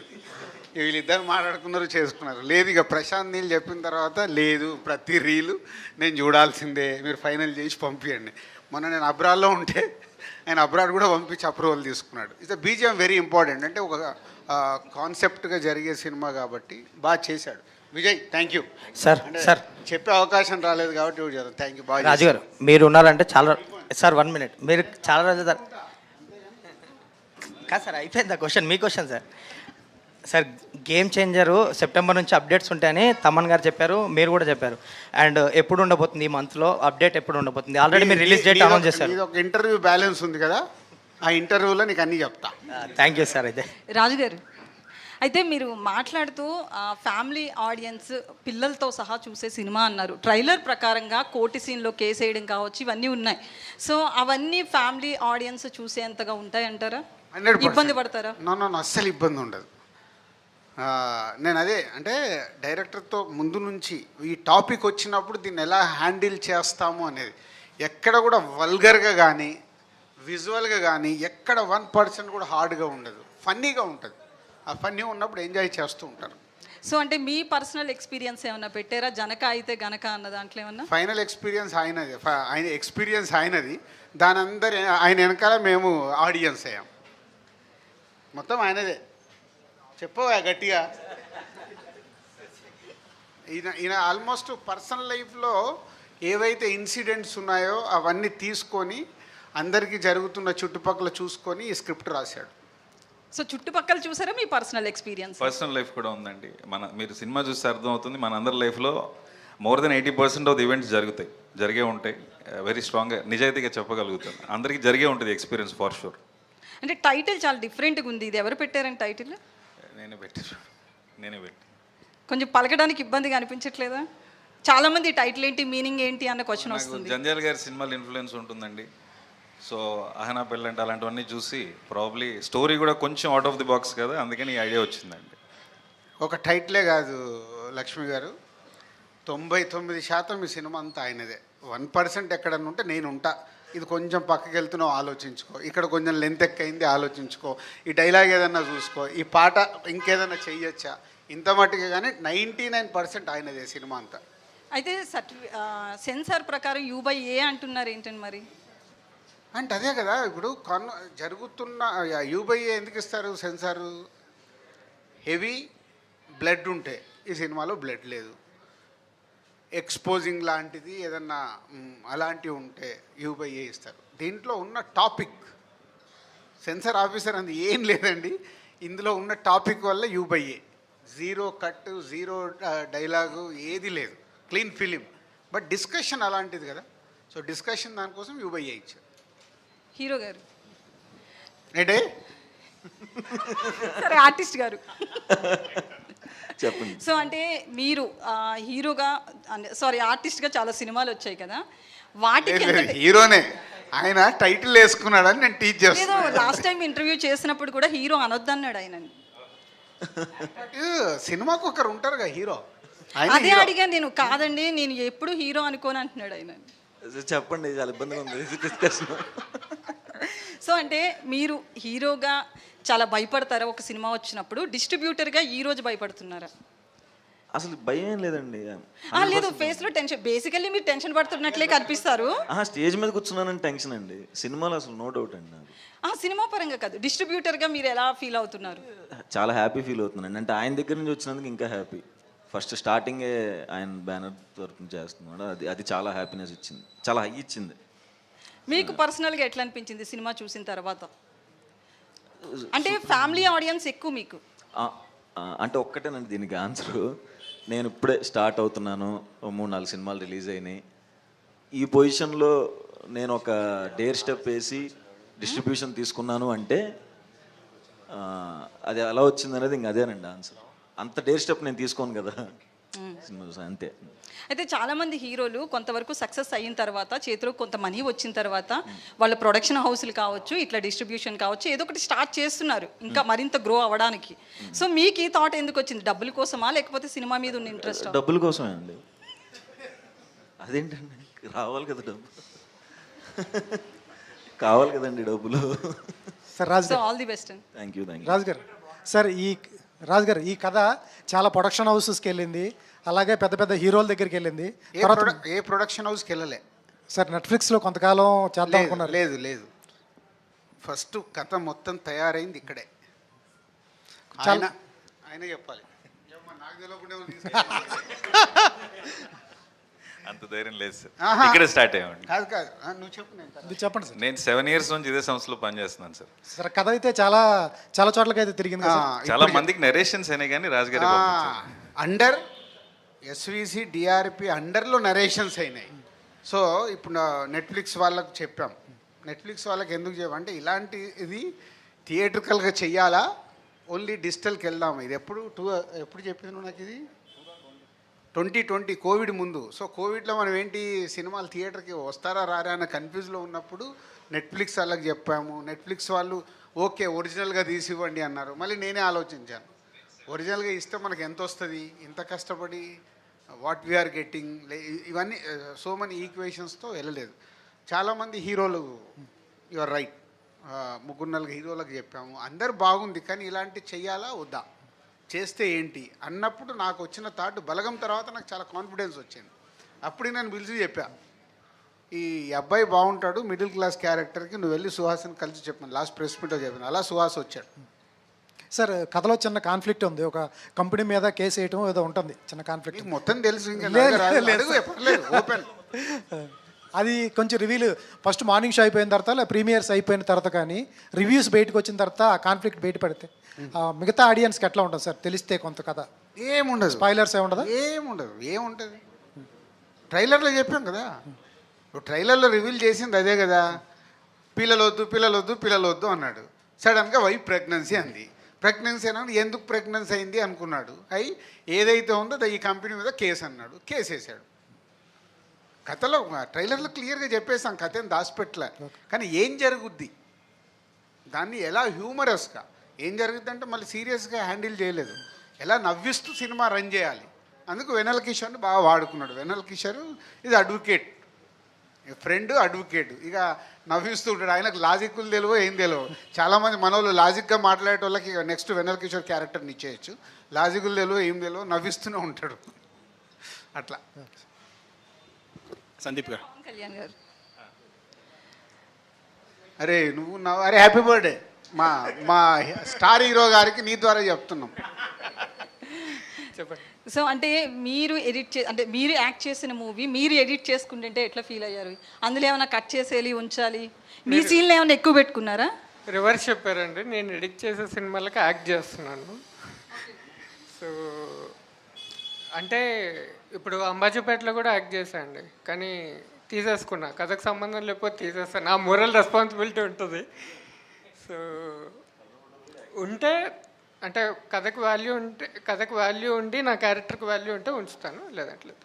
వీళ్ళిద్దరు మాట్లాడుకున్నారు చేసుకున్నారు. లేదు ఇక ప్రశాంత్ నీళ్ళు చెప్పిన తర్వాత లేదు, ప్రతి రీలు నేను చూడాల్సిందే, మీరు ఫైనల్ చేసి పంపించండి. మొన్న నేను అబ్రాడ్లో ఉంటే ఆయన అబ్రాడ్ కూడా పంపించి అప్రూవల్ తీసుకున్నాడు. ఇట్స్ బీజిఎం వెరీ ఇంపార్టెంట్, అంటే ఒక కాన్సెప్ట్గా జరిగే సినిమా కాబట్టి బాగా చేశాడు విజయ్. Thank you sir. చెప్పే అవకాశం రాలేదు కాబట్టి థ్యాంక్ యూ. బాగా రాజుగారు మీరు ఉన్నారంటే చాలా సార్ 1 minute, మీరు చాలా రోజులు కాదు సార్, అయిపోయింది క్వశ్చన్, మీ question sir. Game changer September నుంచి అప్డేట్స్ ఉంటాయని తమన్ గారు చెప్పారు, మీరు కూడా చెప్పారు. అండ్ ఎప్పుడు ఉండబోతుంది ఈ మంత్లో అప్డేట్, ఎప్పుడు ఉండబోతుంది? ఆల్రెడీ మీరు రిలీజ్ డేట్ అనౌన్స్ చేశారు. ఒక ఇంటర్వ్యూ బ్యాలెన్స్ ఉంది కదా, ఆ ఇంటర్వ్యూలో నీకు అన్నీ చెప్తా. Thank you sir. అయితే రాజుగారు, అయితే మీరు మాట్లాడుతూ ఫ్యామిలీ ఆడియన్స్ పిల్లలతో సహా చూసే సినిమా అన్నారు. ట్రైలర్ ప్రకారంగా కోర్టు సీన్లో కేసు వేయడం కావచ్చు, ఇవన్నీ ఉన్నాయి. సో అవన్నీ ఫ్యామిలీ ఆడియన్స్ చూసేంతగా ఉంటాయి అంటారా? 100% ఇబ్బంది పడతారా? నో అస్సలు ఇబ్బంది ఉండదు. నేను అదే అంటే డైరెక్టర్తో ముందు నుంచి ఈ టాపిక్ వచ్చినప్పుడు దీన్ని ఎలా హ్యాండిల్ చేస్తాము అనేది, ఎక్కడ కూడా వల్గర్గా కానీ విజువల్గా కానీ ఎక్కడ 1% కూడా హార్డ్గా ఉండదు, ఫన్నీగా ఉంటుంది. ఆ ఫన్నీ ఉన్నప్పుడు ఎంజాయ్ చేస్తూ ఉంటారు. సో అంటే మీ పర్సనల్ ఎక్స్పీరియన్స్ ఏమన్నా పెట్టారా, జనక అయితే గనక అన్న దాంట్లో ఏమన్నా? ఫైనల్ ఎక్స్పీరియన్స్ ఆయనది, ఆయన ఎక్స్పీరియన్స్ ఆయనది, దాని అందరి ఆయన వెనకాల మేము ఆడియన్స్ అయ్యాం, మొత్తం ఆయనదే. చెప్పవా గట్టిగా. ఈయన ఆల్మోస్ట్ పర్సనల్ లైఫ్లో ఏవైతే ఇన్సిడెంట్స్ ఉన్నాయో అవన్నీ తీసుకొని అందరికీ జరుగుతున్న చుట్టుపక్కల చూసుకొని ఈ స్క్రిప్ట్ రాశాడు. సో చుట్టుపక్కల చూసారా మీ పర్సనల్ ఎక్స్పీరియన్స్? పర్సనల్ లైఫ్ కూడా ఉందండి. మీరు సినిమా చూస్తే అర్థమవుతుంది, మన అందరి లైఫ్లో more than 80% of the events జరిగే ఉంటాయి. వెరీ స్ట్రాంగ్గా నిజాయితీగా చెప్పగలుగుతాను, అందరికీ జరిగే ఉంటుంది ఎక్స్పీరియన్స్ ఫర్ షూర్. అంటే టైటిల్ చాలా డిఫరెంట్గా ఉంది, ఇది ఎవరు పెట్టారండి టైటిల్? నేనే పెట్టి కొంచెం పలకడానికి ఇబ్బందిగా అనిపించట్లేదా? చాలా మంది టైటిల్ ఏంటి, మీనింగ్ ఏంటి అన్న క్వశ్చన్ నాకు వస్తుంది. జంధ్యాల గారి సినిమాలు ఇన్ఫ్లుయెన్స్ ఉంటుందండి. సో అహనా పెళ్ళంటే అలాంటివన్నీ చూసి ప్రాబ్లీ స్టోరీ కూడా కొంచెం అవుట్ ఆఫ్ ది బాక్స్ కదా, అందుకని ఈ ఐడియా వచ్చిందండి. ఒక టైటిలే కాదు లక్ష్మి గారు, 99% ఈ సినిమా అంతా ఆయనదే. 1% ఎక్కడన్నా ఉంటే నేను ఉంటా, ఇది కొంచెం పక్కకి వెళ్తున్నావు ఆలోచించుకో, ఇక్కడ కొంచెం లెంత్ ఎక్కయింది ఆలోచించుకో, ఈ డైలాగ్ ఏదన్నా చూసుకో, ఈ పాట ఇంకేదన్నా చెయ్యొచ్చా, ఇంత మట్టుగా. కానీ 99% ఆయనదే సినిమా అంతా. అయితే సెన్సార్ ప్రకారం U/A అంటున్నారు ఏంటండి మరి? అంటే అదే కదా ఇప్పుడు జరుగుతున్న U/A ఎందుకు ఇస్తారు సెన్సారు? హెవీ బ్లడ్ ఉంటే, ఈ సినిమాలో బ్లడ్ లేదు, ఎక్స్పోజింగ్ లాంటిది ఏదన్నా అలాంటివి ఉంటే U/A ఇస్తారు. దీంట్లో ఉన్న టాపిక్ సెన్సార్ ఆఫీసర్ అంది ఏం లేదండి, ఇందులో ఉన్న టాపిక్ వల్ల U/A. 0 కట్, 0 డైలాగు ఏది లేదు, క్లీన్ ఫిలిం. బట్ డిస్కషన్ అలాంటిది కదా, సో డిస్కషన్ దానికోసం U/A ఇచ్చారు. హీరో గారు ఏంటే సరే ఆర్టిస్ట్ గారు చెప్పండి. సో అంటే మీరు హీరోగా సారీ ఆర్టిస్ట్గా చాలా సినిమాలు వచ్చాయి కదా, వాటికి హీరోనే ఆయన టైటిల్ వేసుకున్నాడని నేను టీచ్ ఏదో చేస్తాను. లాస్ట్ టైం ఇంటర్వ్యూ చేసినప్పుడు కూడా హీరో అనొద్దన్నాడు ఆయన. సినిమాకు ఒకరు ఉంటారుగా హీరో, అదే అడిగా నేను. కాదండి నేను ఎప్పుడు హీరో అనుకోని అంటున్నాడు ఆయన. చెప్పండి, చాలా ఇబ్బందిగా ఉంది డిస్కషన్. సో అంటే మీరు హీరోగా చాలా భయపడతారా ఒక సినిమా వచ్చినప్పుడు? డిస్ట్రిబ్యూటర్గా ఈ రోజు భయపడుతున్నారా? అసలు భయం ఏం లేదండి. లేదు, ఫేస్లో టెన్షన్. బేసికల్లీ మీరు టెన్షన్ పడుతున్నట్లే కనిపిస్తారు. స్టేజ్ మీద కూర్చున్నానని టెన్షన్ అండి, సినిమాలో అసలు నో డౌట్ అండి. నాకు సినిమా పరంగా కాదు, డిస్ట్రిబ్యూటర్గా మీరు ఎలా ఫీల్ అవుతున్నారు? చాలా హ్యాపీ ఫీల్ అవుతున్నాను. అంటే ఆయన దగ్గర నుంచి వచ్చినందుకు ఇంకా హ్యాపీ. ఫస్ట్ స్టార్టింగే ఆయన బ్యానర్ తరఫున చేస్తున్నాడు, అది చాలా హ్యాపీనెస్ ఇచ్చింది, చాలా హై ఇచ్చింది. మీకు పర్సనల్గా ఎట్లా అనిపించింది సినిమా చూసిన తర్వాత? అంటే ఫ్యామిలీ ఆడియన్స్ ఎక్కువ మీకు అంటే ఒక్కటేనండి దీనికి ఆన్సరు. నేను ఇప్పుడే స్టార్ట్ అవుతున్నాను, 3-4 సినిమాలు రిలీజ్ అయినాయి. ఈ పొజిషన్లో నేను ఒక డేర్ స్టెప్ వేసి డిస్ట్రిబ్యూషన్ తీసుకున్నాను అంటే అది ఎలా వచ్చింది అనేది ఇంక అదేనండి ఆన్సర్. అంత డేర్ స్టెప్ నేను తీసుకోను కదా సినిమా, అంతే. అయితే చాలామంది హీరోలు కొంతవరకు సక్సెస్ అయిన తర్వాత, చేతిలో కొంత మనీ వచ్చిన తర్వాత, వాళ్ళ ప్రొడక్షన్ హౌస్లు కావచ్చు, ఇట్లా డిస్ట్రిబ్యూషన్ కావచ్చు, ఏదో ఒకటి స్టార్ట్ చేస్తున్నారు ఇంకా మరింత గ్రో అవ్వడానికి. సో మీకు ఈ థాట్ ఎందుకు వచ్చింది? డబ్బుల కోసమా లేకపోతే సినిమా మీద ఉన్న ఇంట్రెస్ట్? డబ్బుల కోసమే అండి. అదేంటండి, రావాలి కదా డబ్బు, కావాలి కదండి డబ్బులు. Sir Raju so all the best. Thank you. Raju garu, sir ఈ కథ చాలా ప్రొడక్షన్ హౌసెస్కి వెళ్ళింది, అలాగే పెద్ద పెద్ద హీరోల దగ్గరికి వెళ్ళింది. ఏ ప్రొడక్షన్ హౌస్కి వెళ్ళలే సార్. నెట్ఫ్లిక్స్లో కొంతకాలం చేద్దాం అనుకున్నారు. లేదు, ఫస్ట్ కథ మొత్తం తయారైంది ఇక్కడే. ఆయన చెప్పాలి, నాకు తెలియకుండా అంత ధైర్యం లేదు సార్, ఇక్కడే స్టార్ట్ అయ్యామండి. కాదు నువ్వు చెప్పు. చెప్పండి సార్. నేను 7 years నుంచి ఇదే సంస్థలో పనిచేస్తున్నాను సార్. సార్ కథ అయితే చాలా చోట్లకి అయితే తిరిగింది కదా సార్. చాలా మందికి నరేషన్స్ అయినాయి కానీ రాజుగారి అండర్ SVC DRP అండర్లో నరేషన్స్ అయినాయి. సో ఇప్పుడు నెట్ఫ్లిక్స్ వాళ్ళకు చెప్పాం. నెట్ఫ్లిక్స్ వాళ్ళకి ఎందుకు చెప్పామంటే ఇలాంటి ఇది థియేట్రికల్గా చెయ్యాలా, ఓన్లీ డిజిటల్కి వెళ్దాము. ఇది ఎప్పుడు చెప్పాను నాకు, ఇది 2020 కోవిడ్ ముందు. సో కోవిడ్లో మనం ఏంటి సినిమాలు థియేటర్కి వస్తారా రారా అన్న కన్ఫ్యూజ్లో ఉన్నప్పుడు నెట్ఫ్లిక్స్ వాళ్ళకి చెప్పాము. నెట్ఫ్లిక్స్ వాళ్ళు ఓకే ఒరిజినల్గా తీసి ఇవ్వండి అన్నారు. మళ్ళీ నేనే ఆలోచించాను, ఒరిజినల్గా ఇస్తే మనకు ఎంత వస్తుంది, ఇంత కష్టపడి వాట్ వీఆర్ గెట్టింగ్, ఇవన్నీ సో మెనీ ఈక్వేషన్స్తో వెళ్ళలేదు. చాలామంది హీరోలు, యువర్ రైట్, 3-4 హీరోలకు చెప్పాము, అందరు బాగుంది కానీ ఇలాంటి చెయ్యాలా వద్దా, చేస్తే ఏంటి అన్నప్పుడు నాకు వచ్చిన థాట్ బలగం తర్వాత నాకు చాలా కాన్ఫిడెన్స్ వచ్చింది. అప్పుడు నేను పిలిచి చెప్పా, ఈ అబ్బాయి బాగుంటాడు, మిడిల్ క్లాస్ క్యారెక్టర్కి, నువ్వు వెళ్ళి సుహాస్ని కలిసి చెప్పాను. లాస్ట్ ప్రెస్ మీట్లో చెప్పాను. అలా సుహాస్ వచ్చాడు. సార్ కథలో చిన్న కాన్ఫ్లిక్ట్ ఉంది. ఒక కంపెనీ మీద కేసు వేయటం ఏదో ఉంటుంది, చిన్న కాన్ఫ్లిక్ట్. నీకు మొత్తం తెలుసు, ఇంకా ఓపెన్. అది కొంచెం రివ్యూలు ఫస్ట్ మార్నింగ్ షో అయిపోయిన తర్వాత లేదా ప్రీమియర్స్ అయిపోయిన తర్వాత కానీ రివ్యూస్ బయటకు వచ్చిన తర్వాత ఆ కాన్ఫ్లిక్ట్ బయట పడితే మిగతా ఆడియన్స్కి ఎట్లా ఉంటుంది సార్? తెలిస్తే కొంత కథ ఏముండదు, స్పాయిలర్స్ ఏముండదా? ఏముంటుంది. ట్రైలర్లో చెప్పాం కదా, ట్రైలర్లో రివీల్ చేసింది అదే కదా, పిల్లలొద్దు అన్నాడు. సడన్గా వైఫ్ ప్రెగ్నెన్సీ అంది. ప్రెగ్నెన్సీ అన్నాడు, ఎందుకు ప్రెగ్నెన్సీ అయింది అనుకున్నాడు. ఏదైతే ఉందో ఈ కంపెనీ మీద కేసు అన్నాడు, కేసు వేసాడు. కథలో ట్రైలర్లో క్లియర్గా చెప్పేసాం, కథ ఏం దాచిపెట్టలే. కానీ ఏం జరుగుద్ది, దాన్ని ఎలా హ్యూమరస్గా ఏం జరుగుద్ది అంటే మళ్ళీ సీరియస్గా హ్యాండిల్ చేయలేదు, ఎలా నవ్విస్తూ సినిమా రన్ చేయాలి. అందుకు వెన్నెల కిషోర్ని బాగా వాడుకున్నాడు. వెన్నెల కిషోర్ ఇది అడ్వకేట్, ఫ్రెండ్ అడ్వకేట్, ఇక నవ్విస్తూ ఉంటాడు. ఆయనకు లాజిక్లు తెలియవు, ఏం తెలియవు. చాలామంది మన వాళ్ళు లాజిక్గా మాట్లాడే వాళ్ళకి నెక్స్ట్ వెన్నెల కిషోర్ క్యారెక్టర్ని ఇచ్చేయచ్చు. లాజిక్లు తెలియవు, ఏం తెలియవు, నవ్విస్తూనే ఉంటాడు. అట్లా. సందీప్ గారు. కళ్యాణ్ గారు. అరే అరే హ్యాపీ బర్త్డే. మా స్టార్ హీరో గారికి నీ ద్వారా చెప్తున్నాం. చెప్పండి. సో అంటే మీరు మీరు యాక్ట్ చేసిన మూవీ మీరు ఎడిట్ చేసుకుంటుంటే ఎట్లా ఫీల్ అయ్యారు? అందులో ఏమైనా కట్ చేసేయాలి, ఉంచాలి, మీ సీన్లు ఏమైనా ఎక్కువ పెట్టుకున్నారా? రివర్స్ చెప్పారండి. నేను ఎడిట్ చేసే సినిమాలకి యాక్ట్ చేస్తున్నాను. సో అంటే ఇప్పుడు అంబాజీపేటలో కూడా యాక్ట్ చేశానండి, కానీ తీసేసుకున్నా. కథకు సంబంధం లేకపోతే తీసేస్తాను, నా మోరల్ రెస్పాన్సిబిలిటీ ఉంటుంది. సో ఉంటే అంటే కథకు వాల్యూ ఉండి నా క్యారెక్టర్కి వాల్యూ ఉంటే ఉంచుతాను, లేదంటలేదు.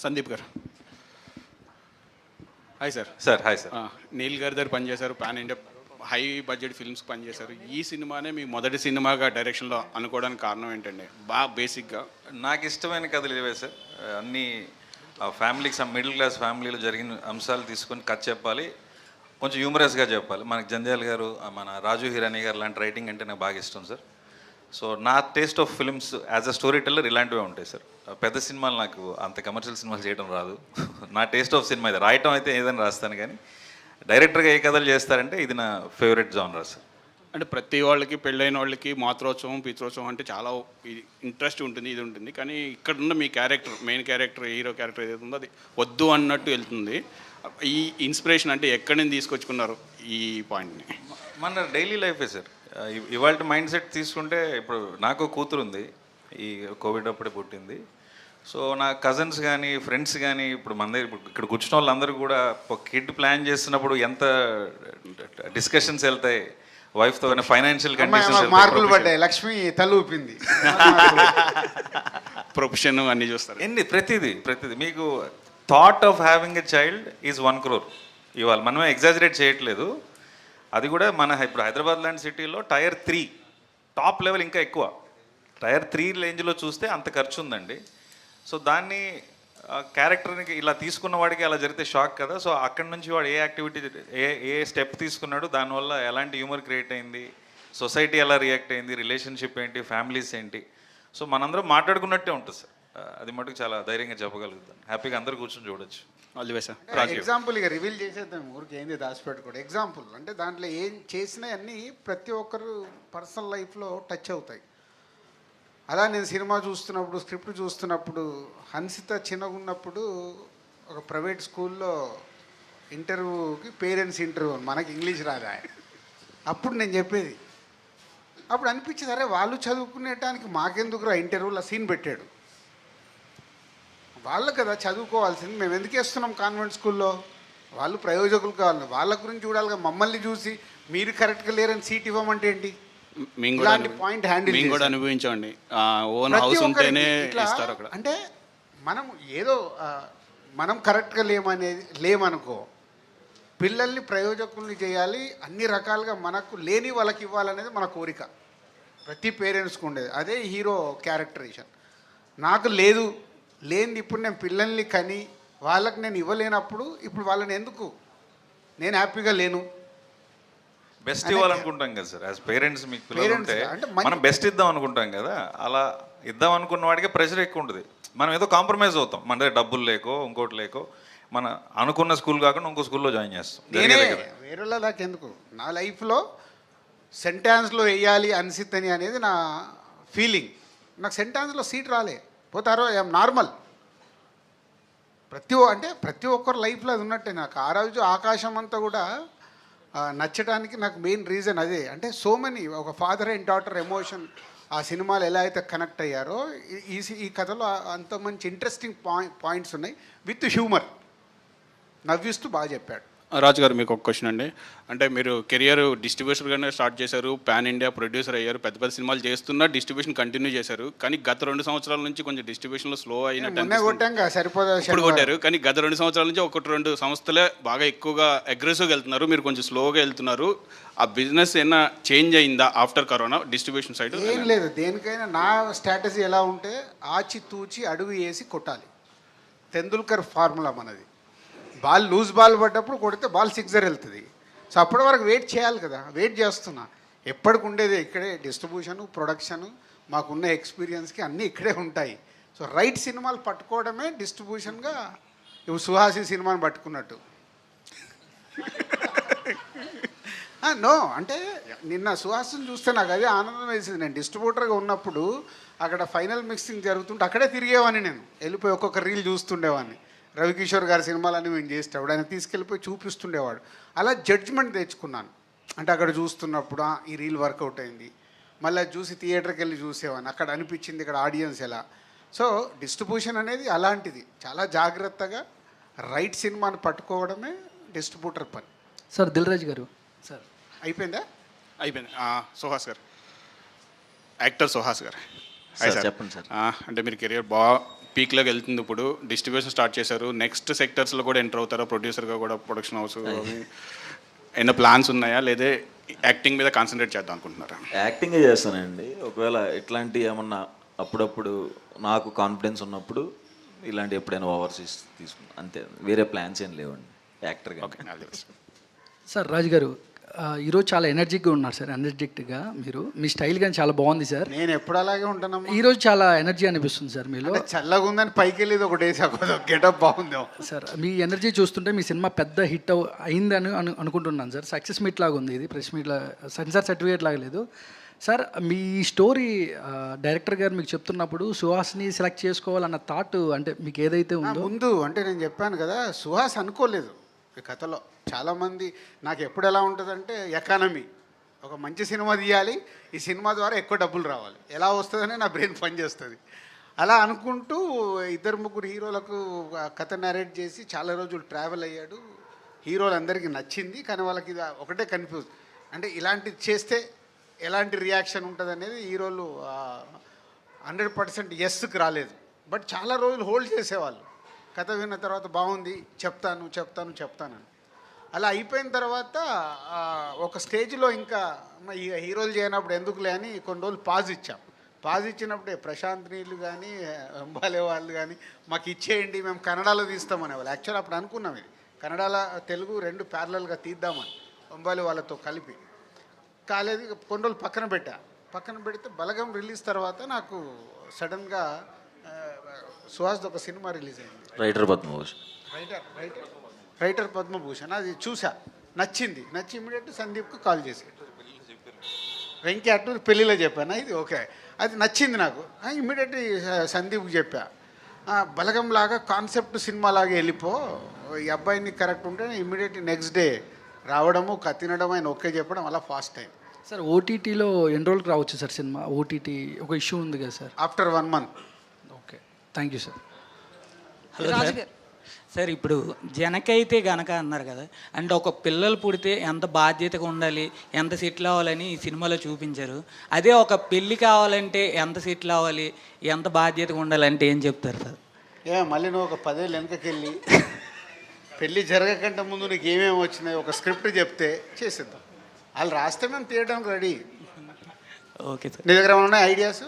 సందీప్ గారు. Hi sir. Hi sir. Neel గారి దగ్గర పనిచేశారు, pan India high budget films పనిచేశారు. ఈ సినిమానే మీ మొదటి సినిమాగా డైరెక్షన్లో అనుకోవడానికి కారణం ఏంటండి? బాగా బేసిక్గా నాకు ఇష్టమైన కథలు ఇవే సార్. అన్నీ ఫ్యామిలీకి, మిడిల్ క్లాస్ ఫ్యామిలీలో జరిగిన అంశాలు తీసుకొని కథ చెప్పాలి, కొంచెం హ్యూమరస్గా చెప్పాలి. మనకి జంధ్యాల గారు, మన రాజు హిరానీ గారు లాంటి రైటింగ్ అంటే నాకు బాగా ఇష్టం సార్. సో నా taste of films as a story teller ఇలాంటివే ఉంటాయి సార్. పెద్ద సినిమాలు నాకు అంత కమర్షియల్ సినిమాలు చేయడం రాదు. నా టేస్ట్ ఆఫ్ సినిమా ఇది. రాయటం అయితే ఏదైనా రాస్తాను, కానీ డైరెక్టర్గా ఏ కథలు చేస్తారంటే ఇది నా ఫేవరెట్ జానరా సార్. అంటే ప్రతి వాళ్ళకి, పెళ్ళైన వాళ్ళకి మాతృోత్సవం, పితృోత్సవం అంటే చాలా ఇంట్రెస్ట్ ఉంటుంది, ఇది ఉంటుంది. కానీ ఇక్కడున్న మీ character, main character, hero character ఏదైతే ఉందో అది వద్దు అన్నట్టు వెళ్తుంది. ఈ ఇన్స్పిరేషన్ అంటే ఎక్కడి నుంచి తీసుకొచ్చుకున్నారు ఈ పాయింట్ని? మన డైలీ లైఫే సార్. ఇవాళ మైండ్ సెట్ తీసుకుంటే, ఇప్పుడు నాకు కూతురు ఉంది, ఈ కోవిడ్ అప్పుడే పుట్టింది. సో నా కజిన్స్ కానీ, ఫ్రెండ్స్ కానీ, ఇప్పుడు మన దగ్గర ఇక్కడ కూర్చున్న వాళ్ళందరూ కూడా ఒక కిడ్ ప్లాన్ చేస్తున్నప్పుడు ఎంత డిస్కషన్స్ వెళ్తాయి వైఫ్తో, ఫైనాన్షియల్ కండిషన్స్, మార్కులు పడ్డాయి, లక్ష్మి తలూపింది, ప్రొఫెషన్ అన్నీ చూస్తారు. ప్రతిదీ మీకు thought of having a child is 1 crore. ఇవాళ మనమే ఎగ్జాజరేట్ చేయట్లేదు. అది కూడా ఇప్పుడు హైదరాబాద్ లాంటి సిటీలో టైర్ 3 టాప్ లెవెల్ ఇంకా ఎక్కువ. టైర్ 3 రేంజ్లో చూస్తే అంత ఖర్చు ఉందండి. సో దాన్ని క్యారెక్టర్ని ఇలా తీసుకున్న వాడికి అలా జరిగితే షాక్ కదా. సో అక్కడి నుంచి వాడు ఏ యాక్టివిటీ, ఏ స్టెప్ తీసుకున్నాడు, దానివల్ల ఎలాంటి హ్యూమర్ క్రియేట్ అయింది, సొసైటీ ఎలా రియాక్ట్ అయింది, రిలేషన్షిప్ ఏంటి, ఫ్యామిలీస్ ఏంటి. సో మనందరం మాట్లాడుకున్నట్టే ఉంటుంది సార్. అది మటుకు చాలా ధైర్యంగా చెప్పగలుగుతాను. హ్యాపీగా అందరూ కూర్చొని చూడొచ్చు. All the best sir. Example ఇక రివీల్ చేసేద్దాం, ఊరికి ఏంది దాచిపెట్టుకోండి. ఎగ్జాంపుల్ అంటే దాంట్లో ఏం చేసినా అన్నీ ప్రతి ఒక్కరు పర్సనల్ లైఫ్లో టచ్ అవుతాయి. అలా నేను సినిమా చూస్తున్నప్పుడు, స్క్రిప్ట్ చూస్తున్నప్పుడు, హన్సిత చిన్నగున్నప్పుడు ఒక ప్రైవేట్ స్కూల్లో ఇంటర్వ్యూకి, పేరెంట్స్ ఇంటర్వ్యూ, మనకి ఇంగ్లీష్ రాదా, అప్పుడు నేను చెప్పేది, అప్పుడు అనిపించింది, అరే వాళ్ళు చదువుకునేటానికి మాకెందుకురా ఇంటర్వ్యూలో సీన్ పెట్టాడు, వాళ్ళు కదా చదువుకోవాల్సింది, మేము ఎందుకు వేస్తున్నాం కాన్వెంట్ స్కూల్లో, వాళ్ళు ప్రయోజకులు కావాలి, వాళ్ళ గురించి చూడాలిగా. మమ్మల్ని చూసి మీరు కరెక్ట్గా లేరని సీట్ ఇవ్వమంటే ఏంటి? ఇలాంటి పాయింట్ హ్యాండిల్ కూడా అనుభవించండి. ఓన్ హౌస్ ఉంటేనే ఇస్తారు అక్కడ. అంటే మనం ఏదో మనం కరెక్ట్గా లేమనుకో, పిల్లల్ని ప్రయోజకుల్ని చేయాలి, అన్ని రకాలుగా మనకు లేని వాళ్ళకి ఇవ్వాలనేది మన కోరిక, ప్రతి పేరెంట్స్కి ఉండేది. అదే హీరో క్యారెక్టరేషన్. నాకు లేనిది ఇప్పుడు నేను పిల్లల్ని కని వాళ్ళకి నేను ఇవ్వలేనప్పుడు ఇప్పుడు వాళ్ళని ఎందుకు, నేను హ్యాపీగా లేను. బెస్ట్ ఇవ్వాలనుకుంటాం కదా సార్. యాజ్ పేరెంట్స్ మీకు పిల్లలు Parents ఉంటే అంటే మనం బెస్ట్ ఇద్దాం అనుకుంటాం కదా, అలా ఇద్దాం అనుకున్న వాడికి ప్రెషర్ ఎక్కువ ఉంటుంది. మనం ఏదో కాంప్రమైజ్ అవుతాం, మన దగ్గర డబ్బులు లేకో ఇంకోటి లేకో మన అనుకున్న స్కూల్ కాకుండా ఇంకో స్కూల్లో జాయిన్ చేస్తాం. నేనే వేరేలా నాకెందుకు, నా లైఫ్లో సెంటాన్స్లో వేయాలి అన్సిత్ అని అనేది నా ఫీలింగ్. నాకు సెంటాన్స్లో సీట్ రాలే, పోతారో ఐఎమ్ నార్మల్. ప్రతి ఒక్కరు లైఫ్లో అది ఉన్నట్టే. నాకు ఆ రోజు ఆకాశం అంతా కూడా నచ్చడానికి నాకు మెయిన్ రీజన్ అదే. అంటే సో మెనీ, ఒక ఫాదర్ అండ్ డాటర్ ఎమోషన్ ఆ సినిమాలు ఎలా అయితే కనెక్ట్ అయ్యారో ఈ కథలో అంత మంచి ఇంట్రెస్టింగ్ పాయింట్స్ ఉన్నాయి విత్ హ్యూమర్. నవ్విస్తూ బాగా చెప్పాడు. రాజు గారు, మీకు ఒక క్వశ్చన్ అండి. అంటే మీరు కెరియర్ డిస్ట్రిబ్యూటర్గానే స్టార్ట్ చేశారు, పాన్ ఇండియా ప్రొడ్యూసర్ అయ్యారు, పెద్ద పెద్ద సినిమాలు చేస్తున్నా డిస్ట్రిబ్యూషన్ కంటిన్యూ చేశారు. కానీ గత 2 సంవత్సరాల నుంచి కొంచెం డిస్ట్రిబ్యూషన్లో స్లో అయినట్టు ఇప్పుడు కొట్టారు. కానీ గత 2 సంవత్సరాల నుంచి 1-2 సంస్థలే బాగా ఎక్కువగా అగ్రెసివ్గా వెళ్తున్నారు, మీరు కొంచెం స్లోగా వెళ్తున్నారు. ఆ బిజినెస్ ఏమైనా చేంజ్ అయిందా ఆఫ్టర్ కరోనా డిస్ట్రిబ్యూషన్ సైడ్? ఏం లేదు, దేనికైనా నా స్ట్రాటజీ ఎలా ఉంటే ఆచితూచి అడుగు వేసి కొట్టాలి. తెందుల్కర్ ఫార్ములా మనది. బాల్ లూజ్ బాల్ పడ్డప్పుడు కొడితే బాల్ సిక్సర్ వెళ్తుంది. సో అప్పటి వరకు వెయిట్ చేయాలి కదా, వెయిట్ చేస్తున్నా. ఎప్పటికి ఉండేది ఇక్కడే డిస్ట్రిబ్యూషను, ప్రొడక్షను, మాకున్న ఎక్స్పీరియన్స్కి అన్నీ ఇక్కడే ఉంటాయి. సో రైట్ సినిమాలు పట్టుకోవడమే డిస్ట్రిబ్యూషన్గా ఇవి సుహాసి సినిమాని పట్టుకున్నట్టు. నో, అంటే నిన్న సుహాసిని చూస్తే నాకు అదే ఆనందం వేసింది. నేను డిస్ట్రిబ్యూటర్గా ఉన్నప్పుడు అక్కడ ఫైనల్ మిక్సింగ్ జరుగుతుంటే అక్కడే తిరిగేవాడిని, నేను వెళ్ళిపోయి ఒక్కొక్క రీల్ చూస్తుండేవాడిని. రవికిషోర్ గారి సినిమాలన్నీ మేము చేసేవాడు, ఆయన తీసుకెళ్ళిపోయి చూపిస్తుండేవాడు. అలా జడ్జ్మెంట్ తెచ్చుకున్నాను. అంటే అక్కడ చూస్తున్నప్పుడు ఈ రీల్ వర్కౌట్ అయింది, మళ్ళీ చూసి థియేటర్కి వెళ్ళి చూసేవాడిని, అక్కడ అనిపించింది ఇక్కడ ఆడియన్స్ ఎలా. సో డిస్ట్రిబ్యూషన్ అనేది అలాంటిది, చాలా జాగ్రత్తగా రైట్ సినిమాని పట్టుకోవడమే డిస్ట్రిబ్యూటర్ పని. సార్ దిల్ రాజు గారు, సార్ అయిపోయింది. సుహాస్ గారు, యాక్టర్ సుహాస్ గారు, చెప్పండి సార్. అంటే మీరు కెరియర్ బాగా పీక్లోకి వెళ్తుంది, ఇప్పుడు డిస్ట్రిబ్యూషన్ స్టార్ట్ చేశారు, నెక్స్ట్ సెక్టర్స్లో కూడా ఎంటర్ అవుతారా? ప్రొడ్యూసర్గా కూడా, ప్రొడక్షన్ హౌస్ ఏమైనా ప్లాన్స్ ఉన్నాయా, లేదా యాక్టింగ్ మీద కాన్సన్ట్రేట్ చేద్దాం అనుకుంటున్నారా? యాక్టింగే చేస్తానండి. ఒకవేళ ఇట్లాంటి ఏమన్నా అప్పుడప్పుడు నాకు కాన్ఫిడెన్స్ ఉన్నప్పుడు ఇలాంటి ఎప్పుడైనా ఓవర్సీస్ తీసుకుంటాను, అంతే. వేరే ప్లాన్స్ ఏం లేవండి యాక్టర్గా. ఓకే. సార్ రాజు గారు, ఈరోజు చాలా ఎనర్జిక్గా ఉన్నారు సార్. ఎనర్జెటిక్గా మీరు, మీ స్టైల్ కానీ చాలా బాగుంది సార్. నేను ఎప్పుడు అలాగే ఉంటానమ్మా. ఈరోజు చాలా ఎనర్జీ అనిపిస్తుంది సార్ మీలో. చల్లగా ఉందని పైకి వెళ్ళేది ఒకటి గెటప్ బాగుంది సార్. మీ ఎనర్జీ చూస్తుంటే మీ సినిమా పెద్ద హిట్ అయిందని అనుకుంటున్నాను సార్. సక్సెస్ మీట్ లాగా ఉంది ఇది, ప్రెస్ మీట్ సెన్సార్ సర్టిఫికేట్ లాగా లేదు సార్. మీ స్టోరీ డైరెక్టర్ గారు మీకు చెప్తున్నప్పుడు సుహాస్ని సెలెక్ట్ చేసుకోవాలన్న థాట్ అంటే మీకు ఏదైతే ఉందో ముందు, అంటే నేను చెప్పాను కదా, సుహాస్ అనుకోలేదు ఈ కథలో. చాలామంది నాకు ఎప్పుడు ఎలా ఉంటుందంటే ఎకానమీ, ఒక మంచి సినిమా తీయాలి, ఈ సినిమా ద్వారా ఎక్కువ డబ్బులు రావాలి, ఎలా వస్తుందని నా బ్రెయిన్ పనిచేస్తుంది. అలా అనుకుంటూ 2-3 హీరోలకు కథ నరేట్ చేసి చాలా రోజులు ట్రావెల్ అయ్యాడు. హీరోలందరికీ నచ్చింది, కానీ వాళ్ళకి ఇది ఒకటే కన్ఫ్యూజ్, అంటే ఇలాంటిది చేస్తే ఎలాంటి రియాక్షన్ ఉంటుంది అనేది హీరోలు 100% ఎస్కి రాలేదు. బట్ చాలా రోజులు హోల్డ్ చేసేవాళ్ళు. కథ విన్న తర్వాత బాగుంది, చెప్తాను. అలా అయిపోయిన తర్వాత ఒక స్టేజ్లో ఇంకా ఈ హీరోలు చేయనప్పుడు ఎందుకులే అని కొన్ని రోజులు పాజ్ ఇచ్చాం. పాజ్ ఇచ్చినప్పుడే ప్రశాంత్ నీళ్ళు కానీ అంబాలే వాళ్ళు కానీ మాకు ఇచ్చేయండి, మేము కన్నడలో తీస్తామనేవాళ్ళు. యాక్చువల్ అప్పుడు అనుకున్నాం ఇది కన్నడలో తెలుగు 2 ప్యారలల్గా తీద్దామని అంబాలే వాళ్ళతో కలిపి. కాలేదు, కొన్ని రోజులు పక్కన పెడితే బలగం రిలీజ్ తర్వాత నాకు సడన్గా సుహాస్ ఒక సినిమా రిలీజ్ అయింది, రైటర్ పద్మభూషణ్. అది చూసా, నచ్చి ఇమీడియట్ సందీప్కి కాల్ చేశాడు. వెంకీ అటు పెళ్ళిలో చెప్పాను, ఇది ఓకే, అది నచ్చింది నాకు. ఇమీడియట్ సందీప్కి చెప్పా, బలగం లాగా కాన్సెప్ట్ సినిమా లాగా వెళ్ళిపో, ఈ అబ్బాయిని కరెక్ట్ ఉంటే ఇమీడియట్ నెక్స్ట్ డే రావడము, తినడం, ఆయన ఓకే చెప్పడం, అలా ఫాస్ట్ టైం. సార్ ఓటీటీలో ఎన్ని రోజులకు రావచ్చు సార్ సినిమా? ఓటీటీ ఒక ఇష్యూ ఉంది కదా sir. After 1 month. Okay, thank you sir. Hello sir, ఇప్పుడు జనకైతే గనక అన్నారు కదా, అంటే ఒక పిల్లలు పుడితే ఎంత బాధ్యతగా ఉండాలి, ఎంత సెటిల్ అవ్వాలని ఈ సినిమాలో చూపించారు. అదే ఒక పెళ్ళి కావాలంటే ఎంత సెటిల్ అవ్వాలి, ఎంత బాధ్యతగా ఉండాలంటే ఏం చెప్తారు సార్? మళ్ళీ నువ్వు ఒక 10 ఏళ్ళు వెనకకెళ్ళి పెళ్ళి జరగకంటే ముందు నీకు ఏమేమి వచ్చినాయి ఒక స్క్రిప్ట్ చెప్తే చేసేద్దాం. వాళ్ళు రాస్తే మేము తీయడానికి రెడీ. Okay sir. నీ దగ్గర ఏమైనా ఐడియాస్?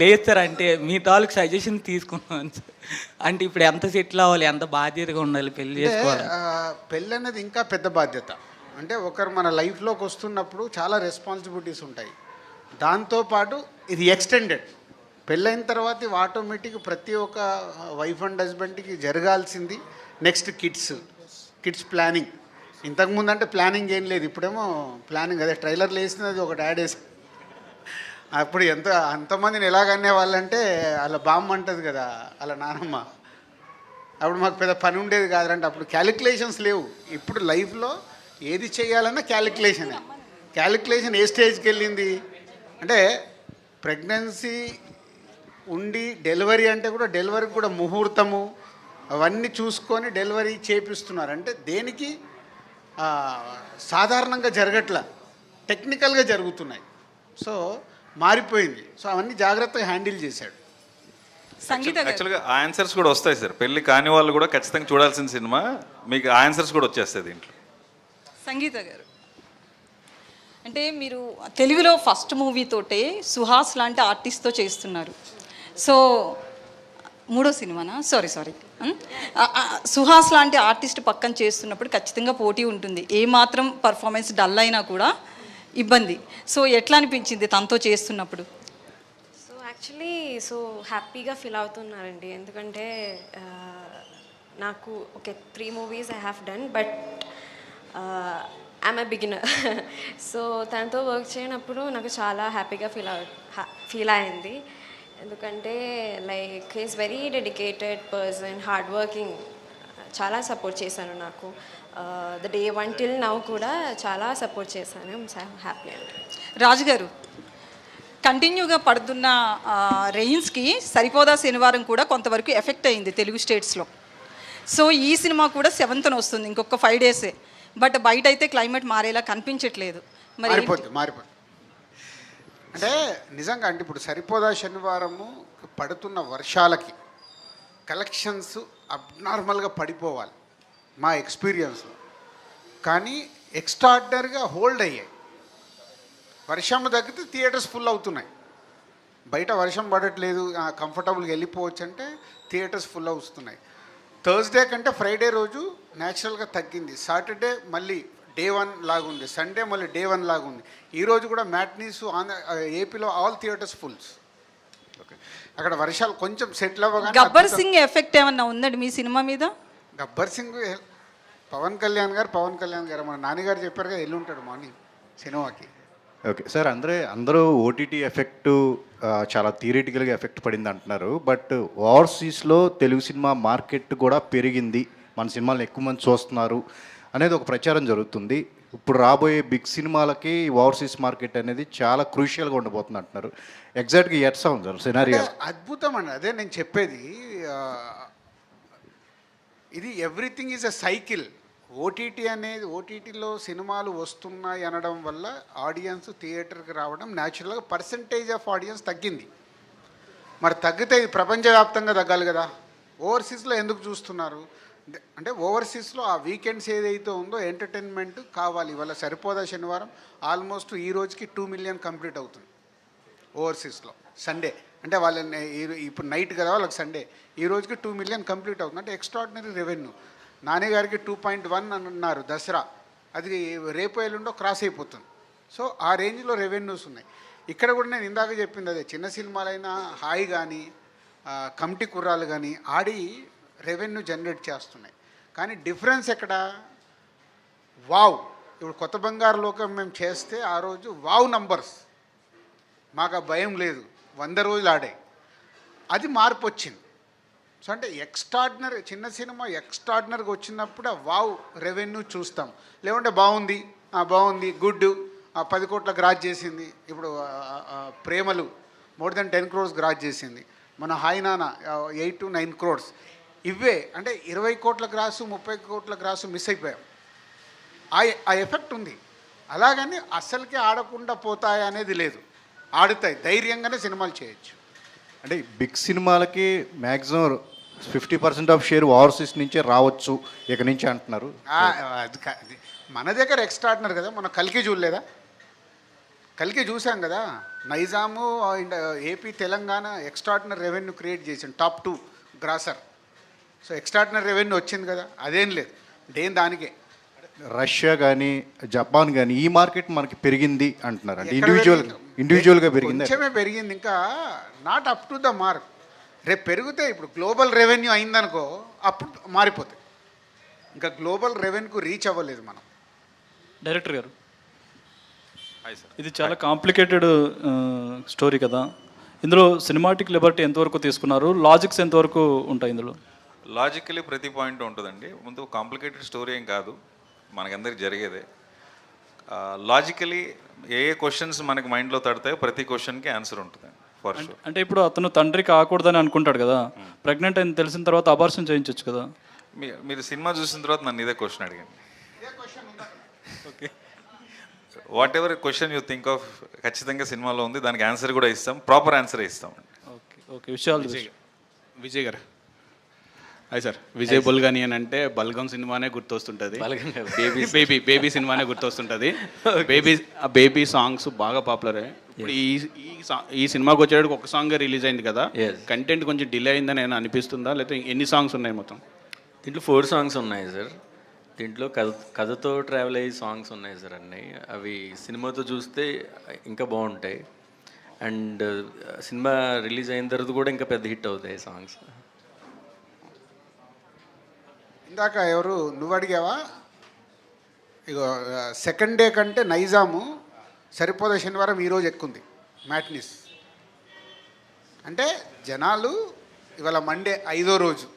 లేదు సార్, అంటే మీ తాలూకు సజెషన్ తీసుకున్నాను సార్. అంటే ఇప్పుడు ఎంత సెటిల్ అవ్వాలి, ఎంత బాధ్యతగా ఉండాలి, పెళ్ళి చేసుకోవాలి. పెళ్ళి అనేది ఇంకా పెద్ద బాధ్యత. అంటే ఒకరు మన లైఫ్లోకి వస్తున్నప్పుడు చాలా రెస్పాన్సిబిలిటీస్ ఉంటాయి. దాంతోపాటు ఇది ఎక్స్టెండెడ్. పెళ్ళైన తర్వాత ఇవి ఆటోమేటిక్ ప్రతి ఒక్క వైఫ్ అండ్ హస్బెండ్కి జరగాల్సింది. Next kids planning. ఇంతకుముందు అంటే ప్లానింగ్ ఏం లేదు, ఇప్పుడేమో ప్లానింగ్. అదే ట్రైలర్లు వేసినది ఒకటి యాడ్ వేసి అప్పుడు అంతమందిని ఎలాగనే వాళ్ళంటే అలా బామ్మ అంటుంది కదా అలా నానమ్మ. అప్పుడు మాకు పెద్ద పని ఉండేది కాదంటే అప్పుడు క్యాలిక్యులేషన్స్ లేవు. ఇప్పుడు లైఫ్లో ఏది చేయాలన్నా క్యాలిక్యులేషన్ ఏ స్టేజ్కి వెళ్ళింది అంటే ప్రెగ్నెన్సీ ఉండి డెలివరీ అంటే కూడా డెలివరీకి కూడా ముహూర్తము అవన్నీ చూసుకొని డెలివరీ చేపిస్తున్నారు. అంటే దేనికి సాధారణంగా జరగట్లా, టెక్నికల్గా జరుగుతున్నాయి. సో మారిపోయింది. సో అవన్నీ జాగ్రత్తగా హ్యాండిల్ చేశాడు. యాక్చువల్గా ఆ ఆన్సర్స్ కూడా వస్తాయి సార్. పెళ్ళి కాని వాళ్ళు కూడా ఖచ్చితంగా చూడాల్సిన సినిమా, మీకు ఆ ఆన్సర్స్ కూడా వచ్చేస్తాయి దీంట్లో. సంగీత గారు, అంటే మీరు తెలుగులో ఫస్ట్ మూవీతోటే సుహాస్ లాంటి ఆర్టిస్ట్తో చేస్తున్నారు. సో మూడో సినిమానా? సారీ సుహాస్ లాంటి ఆర్టిస్ట్ పక్కన చేస్తున్నప్పుడు ఖచ్చితంగా పోటీ ఉంటుంది. ఏమాత్రం పర్ఫార్మెన్స్ డల్ అయినా కూడా ఇబ్బంది. సో ఎట్లా అనిపించింది తనతో చేస్తున్నప్పుడు? యాక్చువల్లీ హ్యాపీగా ఫీల్ అవుతున్నారండి. ఎందుకంటే నాకు 3 movies I have done, but I'm a beginner. So తనతో వర్క్ చేయనప్పుడు నాకు చాలా హ్యాపీగా ఫీల్ అయింది. ఎందుకంటే like is very dedicated person, hard working. చాలా సపోర్ట్ చేశాను నాకు. ద డే 1 till now కూడా చాలా సపోర్ట్ చేశాను. హ్యాపీ అండి. రాజు గారు, కంటిన్యూగా పడుతున్న రెయిన్స్కి సరిపోదా శనివారం కూడా కొంతవరకు ఎఫెక్ట్ అయింది తెలుగు స్టేట్స్లో. సో ఈ సినిమా కూడా 7th వస్తుంది, ఇంకొక 5 days. బట్ బయట అయితే క్లైమేట్ మారేలా కనిపించట్లేదు. మారిపోతుంది అంటే నిజంగా అంటే ఇప్పుడు సరిపోదా శనివారము పడుతున్న వర్షాలకి కలెక్షన్స్ అబ్నార్మల్గా పడిపోవాలి మా ఎక్స్పీరియన్స్లో. కానీ ఎక్స్ట్రాడినరీగా హోల్డ్ అయ్యాయి. వర్షం తగ్గితే థియేటర్స్ ఫుల్ అవుతున్నాయి. బయట వర్షం పడట్లేదు, కంఫర్టబుల్గా వెళ్ళిపోవచ్చు అంటే థియేటర్స్ ఫుల్ అవుతున్నాయి. థర్స్డే కంటే ఫ్రైడే రోజు న్యాచురల్గా తగ్గింది. సాటర్డే మళ్ళీ డే 1 లాగుంది, సండే మళ్ళీ డే 1 లాగుంది. ఈరోజు కూడా మ్యాట్నీస్ ఏపీలో ఆల్ థియేటర్స్ ఫుల్స్. ఓకే, అక్కడ వర్షాలు కొంచెం సెటిల్ అవ్వగానే గబ్బర్ సింగ్ ఎఫెక్ట్ ఏమన్నా ఉందండి మీ సినిమా మీద? గబ్బర్ సింగ్ పవన్ కళ్యాణ్ గారు మన నాన్నగారు చెప్పారు కదా, వెళ్ళి ఉంటాడు మార్నింగ్ సినిమాకి. ఓకే సార్, అందరూ ఓటీటీ ఎఫెక్ట్ చాలా థియరిటికల్గా ఎఫెక్ట్ పడింది అంటున్నారు. బట్ ఓవర్సీస్లో తెలుగు సినిమా మార్కెట్ కూడా పెరిగింది, మన సినిమాలను ఎక్కువ మంది చూస్తున్నారు అనేది ఒక ప్రచారం జరుగుతుంది. ఇప్పుడు రాబోయే బిగ్ సినిమాలకి ఓవర్సీస్ మార్కెట్ అనేది చాలా క్రూషియల్గా ఉండబోతుంది అంటున్నారు. ఎగ్జాక్ట్గా ఎట్లా ఉంది సార్ సినారియో? అద్భుతం అండి, అదే నేను చెప్పేది. ఇది ఎవ్రీథింగ్ ఈజ్ ఎ సైకిల్. ఓటీటీలో సినిమాలు వస్తున్నాయి అనడం వల్ల ఆడియన్స్ థియేటర్కి రావడం న్యాచురల్గా పర్సంటేజ్ ఆఫ్ ఆడియన్స్ తగ్గింది. మరి తగ్గితే ఇది ప్రపంచవ్యాప్తంగా తగ్గాలి కదా. ఓవర్సీస్లో ఎందుకు చూస్తున్నారు అంటే ఓవర్సీస్లో ఆ వీకెండ్స్ ఏదైతే ఉందో ఎంటర్టైన్మెంట్ కావాలి. ఇవాళ సరిపోదా శనివారం ఆల్మోస్ట్ ఈ రోజుకి 2 million కంప్లీట్ అవుతుంది ఓవర్సీస్లో. సండే అంటే వాళ్ళని ఇప్పుడు నైట్ కదా వాళ్ళకి సండే, ఈ రోజుకి 2 million కంప్లీట్ అవుతుంది. అంటే ఎక్స్ట్రాడినరీ రెవెన్యూ. నాన్నగారికి 2.1 అన్నారు దసరా, అది రేపు ఎల్లుండో క్రాస్ అయిపోతుంది. సో ఆ రేంజ్లో రెవెన్యూస్ ఉన్నాయి. ఇక్కడ కూడా నేను ఇందాక చెప్పింది అదే, చిన్న సినిమాలైనా హాయ్ కానీ కమిటీ కుర్రాలు కానీ ఆడి రెవెన్యూ జనరేట్ చేస్తున్నాయి. కానీ డిఫరెన్స్ ఎక్కడ? వావ్, ఇప్పుడు కొత్త బంగారు లోకం మేము చేస్తే ఆ రోజు వావ్ నంబర్స్, మాకు ఆ భయం లేదు, 100 రోజులు ఆడాయి. అది మార్పు వచ్చింది. సో అంటే ఎక్స్ట్రాడినరీ చిన్న సినిమా ఎక్స్ట్రాడినరీగా వచ్చినప్పుడు ఆ వావ్ రెవెన్యూ చూస్తాం. లేకుంటే బాగుంది గుడ్ 10 కోట్ల గ్రాస్ చేసింది. ఇప్పుడు ప్రేమలు more than 10 crores గ్రాస్ చేసింది. మన హాయ్ నాన్న 8 to 9 crores. ఇవే అంటే 20 కోట్ల గ్రాసు 30 కోట్ల గ్రాసు మిస్ అయిపోయాం. ఆ ఎఫెక్ట్ ఉంది. అలాగని అస్సలకి ఆడకుండా పోతాయి అనేది లేదు, ఆడుతాయి. ధైర్యంగానే సినిమాలు చేయొచ్చు. అంటే బిగ్ సినిమాలకి మ్యాక్సిమం 50% ఆఫ్ షేర్ ఓవర్సీస్ నుంచే రావచ్చు ఇక నుంచి అంటున్నారు. అది మన దగ్గర ఎక్స్ట్రాడినరీ కదా. మనం కల్కి చూడలేదా? కల్కి చూసాం కదా. Nizam AP Telangana extraordinary revenue create చేసింది, top 2 grosser. So extraordinary revenue వచ్చింది కదా, అదేం లేదు, దేని దానికే. రష్యా కానీ జపాన్ కానీ ఈ మార్కెట్ మనకి పెరిగింది అంటున్నారు అంటే ఇండివిజువల్గా పెరిగింది. కొంచెమే పెరిగింది, ఇంకా not up to the mark. రేపు పెరిగితే ఇప్పుడు గ్లోబల్ రెవెన్యూ అయిందనుకో అప్పుడు మారిపోతుంది. ఇంకా గ్లోబల్ రెవెన్యూకు రీచ్ అవ్వలేదు మనం. డైరెక్టర్ గారు, ఇది చాలా కాంప్లికేటెడ్ స్టోరీ కదా, ఇందులో సినిమాటిక్ లిబర్టీ ఎంతవరకు తీసుకున్నారు, లాజిక్స్ ఎంతవరకు ఉంటాయి ఇందులో? లాజికలీ ప్రతి పాయింట్ ఉంటుందండి. ముందు కాంప్లికేటెడ్ స్టోరీ ఏం కాదు, మనకందరికి జరిగేదే. లాజికలీ ఏ క్వశ్చన్స్ మనకి మైండ్లో తడతాయో ప్రతి క్వశ్చన్కి ఆన్సర్ ఉంటుంది ఫర్ షూర్. అంటే ఇప్పుడు అతను తండ్రి కాకూడదని అనుకుంటాడు కదా, ప్రెగ్నెంట్ అని తెలిసిన తర్వాత అబార్షన్ చేయించవచ్చు కదా. మీరు సినిమా చూసిన తర్వాత నన్ను ఇదే క్వశ్చన్ అడిగాను. Okay, what ever question you think of ఖచ్చితంగా సినిమాలో ఉంది, దానికి ఆన్సర్ కూడా ఇస్తాం, ప్రాపర్ ఆన్సర్ ఇస్తాం. ఓకే ఓకే, విషయాలు విజయ్ గారు. అదే సార్, విజయ్ బుల్గని అని అంటే బల్గం సినిమానే గుర్తొస్తుంటుంది, బేబీ సినిమానే గుర్తొస్తుంటుంది. బేబీ సాంగ్స్ బాగా పాపులరే. ఇప్పుడు ఈ సినిమాకి వచ్చేటప్పుడు ఒక సాంగ్ రిలీజ్ అయింది కదా, కంటెంట్ కొంచెం డిలే అయిందని నేను అనిపిస్తుందా, లేకపోతే ఎన్ని సాంగ్స్ ఉన్నాయి మొత్తం? దీంట్లో 4 సాంగ్స్ ఉన్నాయి సార్. దీంట్లో కథతో ట్రావెల్ అయ్యే సాంగ్స్ ఉన్నాయి సార్ అన్నీ. అవి సినిమాతో చూస్తే ఇంకా బాగుంటాయి, అండ్ సినిమా రిలీజ్ అయిన తర్వాత కూడా ఇంకా పెద్ద హిట్ అవుతాయి సాంగ్స్. ఇందాక ఎవరు నువ్వు అడిగావా? ఇగో సెకండ్ డే కంటే నైజాము సరిపోదా శనివారం ఈరోజు ఎక్కుంది మ్యాట్నిస్. అంటే జనాలు ఇవాళ మండే 5వ రోజు,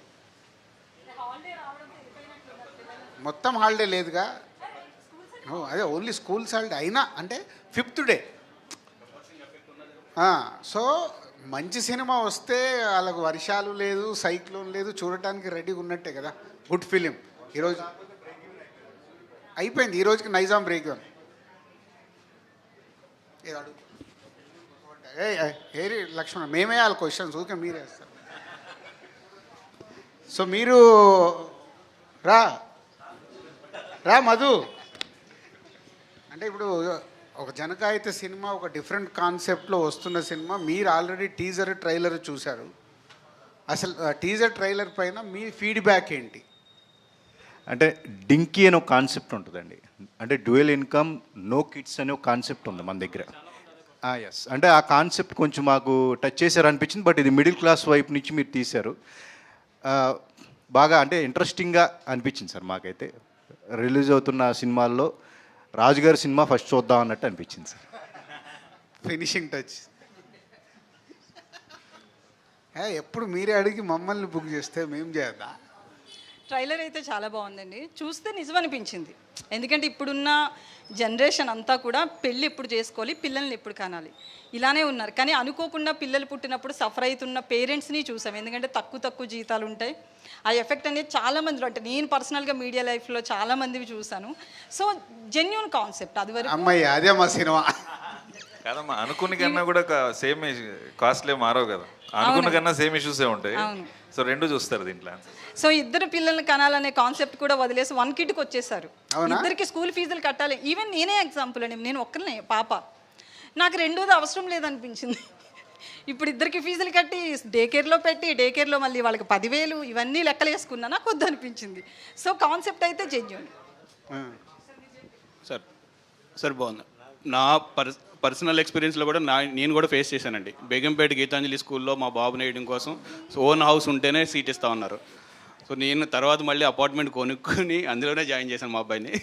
మొత్తం హాలిడే లేదుగా. అదే ఓన్లీ స్కూల్స్ హాలిడే అయినా అంటే 5th డే. సో మంచి సినిమా వస్తే వాళ్ళకు వర్షాలు లేదు, సైక్లోన్ లేదు, చూడటానికి రెడీగా ఉన్నట్టే కదా. గుడ్ ఫిలిం ఈరోజు అయిపోయింది, ఈ రోజుకి నైజాం బ్రేక్ ఇవ్వను. ఏరి లక్ష్మణ, మేమే వాళ్ళ క్వశ్చన్స్ ఊరికే మీరే వేస్తారు. సో మీరు రా మధు. అంటే ఇప్పుడు ఒక జనకాయిత సినిమా ఒక డిఫరెంట్ కాన్సెప్ట్లో వస్తున్న సినిమా, మీరు ఆల్రెడీ టీజర్ ట్రైలర్ చూశారు. అసలు టీజర్ ట్రైలర్ పైన మీ ఫీడ్బ్యాక్ ఏంటి? అంటే డింకీ అనే ఒక కాన్సెప్ట్ ఉంటుందండి, అంటే డ్యూయల్ ఇన్కమ్ నో కిడ్స్ అనే ఒక కాన్సెప్ట్ ఉంది మన దగ్గర. ఎస్, అంటే ఆ కాన్సెప్ట్ కొంచెం మాకు టచ్ చేశారు అనిపించింది. బట్ ఇది మిడిల్ క్లాస్ వైపు నుంచి మీరు తీశారు, బాగా అంటే ఇంట్రెస్టింగ్గా అనిపించింది సార్ మాకైతే. రిలీజ్ అవుతున్న సినిమాల్లో రాజుగారి సినిమా ఫస్ట్ చూద్దాం అన్నట్టు అనిపించింది సార్. Finishing touch. ఎప్పుడు మీరే అడిగి మమ్మల్ని బుక్ చేస్తే మేము చేద్దా? ట్రైలర్ అయితే చాలా బాగుందండి, చూస్తే నిజం అనిపించింది. ఎందుకంటే ఇప్పుడున్న జనరేషన్ అంతా కూడా పెళ్ళి ఎప్పుడు చేసుకోవాలి, పిల్లల్ని ఎప్పుడు కనాలి, ఇలానే ఉన్నారు. కానీ అనుకోకుండా పిల్లలు పుట్టినప్పుడు సఫర్ అవుతున్న పేరెంట్స్ని చూసాం. ఎందుకంటే తక్కువ జీతాలు ఉంటాయి, ఆ ఎఫెక్ట్ అనేది చాలామందిలో, అంటే నేను పర్సనల్గా మీడియా లైఫ్లో చాలామందివి చూశాను. సో జెన్యూన్ కాన్సెప్ట్ అది వరకు. అమ్మాయి అదే మా సినిమా కాదమ్మా, అనుకున్న కన్నా కూడా సేమ్ కాస్ట్లే మారవు కదా, అనుకున్న కన్నా సేమ్ ఇష్యూసే ఉంటాయి. సో రెండు చూస్తారు దీంట్లో. సో ఇద్దరు పిల్లల్ని కనాలనే కాన్సెప్ట్ కూడా వదిలేసి 1 కిడ్కి వచ్చేసారు. ఇద్దరికి స్కూల్ ఫీజులు కట్టాలి. ఈవెన్ నేనే ఎగ్జాంపుల్ అండి, నేను ఒక్కరినే పాప, నాకు రెండోది అవసరం లేదనిపించింది. ఇప్పుడు ఇద్దరికి ఫీజులు కట్టి డే కేర్లో పెట్టి, డే కేర్లో మళ్ళీ వాళ్ళకి 10,000 ఇవన్నీ లెక్కలు వేసుకున్నా నాకు వద్దు అనిపించింది. సో కాన్సెప్ట్ అయితే జెన్యూన్. సార్ బాగుంది. నా పర్సనల్ ఎక్స్పీరియన్స్లో కూడా నేను కూడా ఫేస్ చేశానండి. బేగంపేట గీతాంజలి స్కూల్లో మా బాబుని వేయడం కోసం ఓన్ హౌస్ ఉంటేనే సీట్ ఇస్తా ఉన్నారు. సో నేను తర్వాత మళ్ళీ అపార్ట్మెంట్ కొనుక్కొని అందులోనే జాయిన్ చేశాను మా అబ్బాయిని,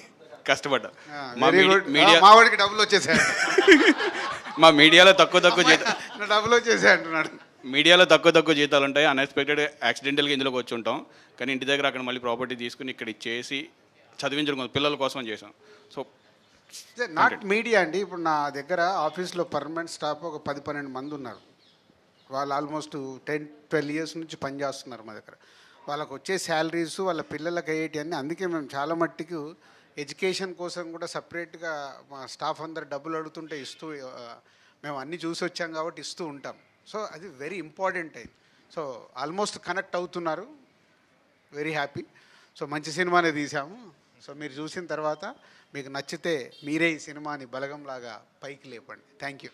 కష్టపడ్డా. మావాడికి డబ్బులు వచ్చేసాయి, మా మీడియాలో తక్కువ డబ్బులు వచ్చేసాయి అంటున్నాడు. మీడియాలో తక్కువ జీతాలు ఉంటాయి, అన్ఎక్స్పెక్టెడ్ యాక్సిడెంటల్గా ఇందులోకి వచ్చి ఉంటాం. కానీ ఇంటి దగ్గర అక్కడ మళ్ళీ ప్రాపర్టీ తీసుకుని ఇక్కడ ఇచ్చేసి చదివించడం పిల్లల కోసం చేశాం. సో నాట్ మీడియా అండి. ఇప్పుడు నా దగ్గర ఆఫీస్లో పర్మనెంట్ స్టాఫ్ ఒక 10-12 మంది ఉన్నారు. వాళ్ళు ఆల్మోస్ట్ 10-12 ఇయర్స్ నుంచి పనిచేస్తున్నారు మా దగ్గర. వాళ్ళకు వచ్చే శాలరీస్, వాళ్ళ పిల్లలకి అయ్యేటి అన్నీ. అందుకే మేము చాలా మట్టికి ఎడ్యుకేషన్ కోసం కూడా సపరేట్గా మా స్టాఫ్ అందరు డబ్బులు అడుగుతుంటే ఇస్తూ, మేము అన్నీ చూసి వచ్చాం కాబట్టి ఇస్తూ ఉంటాం. సో అది వెరీ ఇంపార్టెంట్ అయింది. సో ఆల్మోస్ట్ కనెక్ట్ అవుతున్నారు, వెరీ హ్యాపీ. సో మంచి సినిమానే తీసాము. సో మీరు చూసిన తర్వాత మీకు నచ్చితే మీరే ఈ సినిమాని బలగంలాగా పైకి లేపండి. Thank you.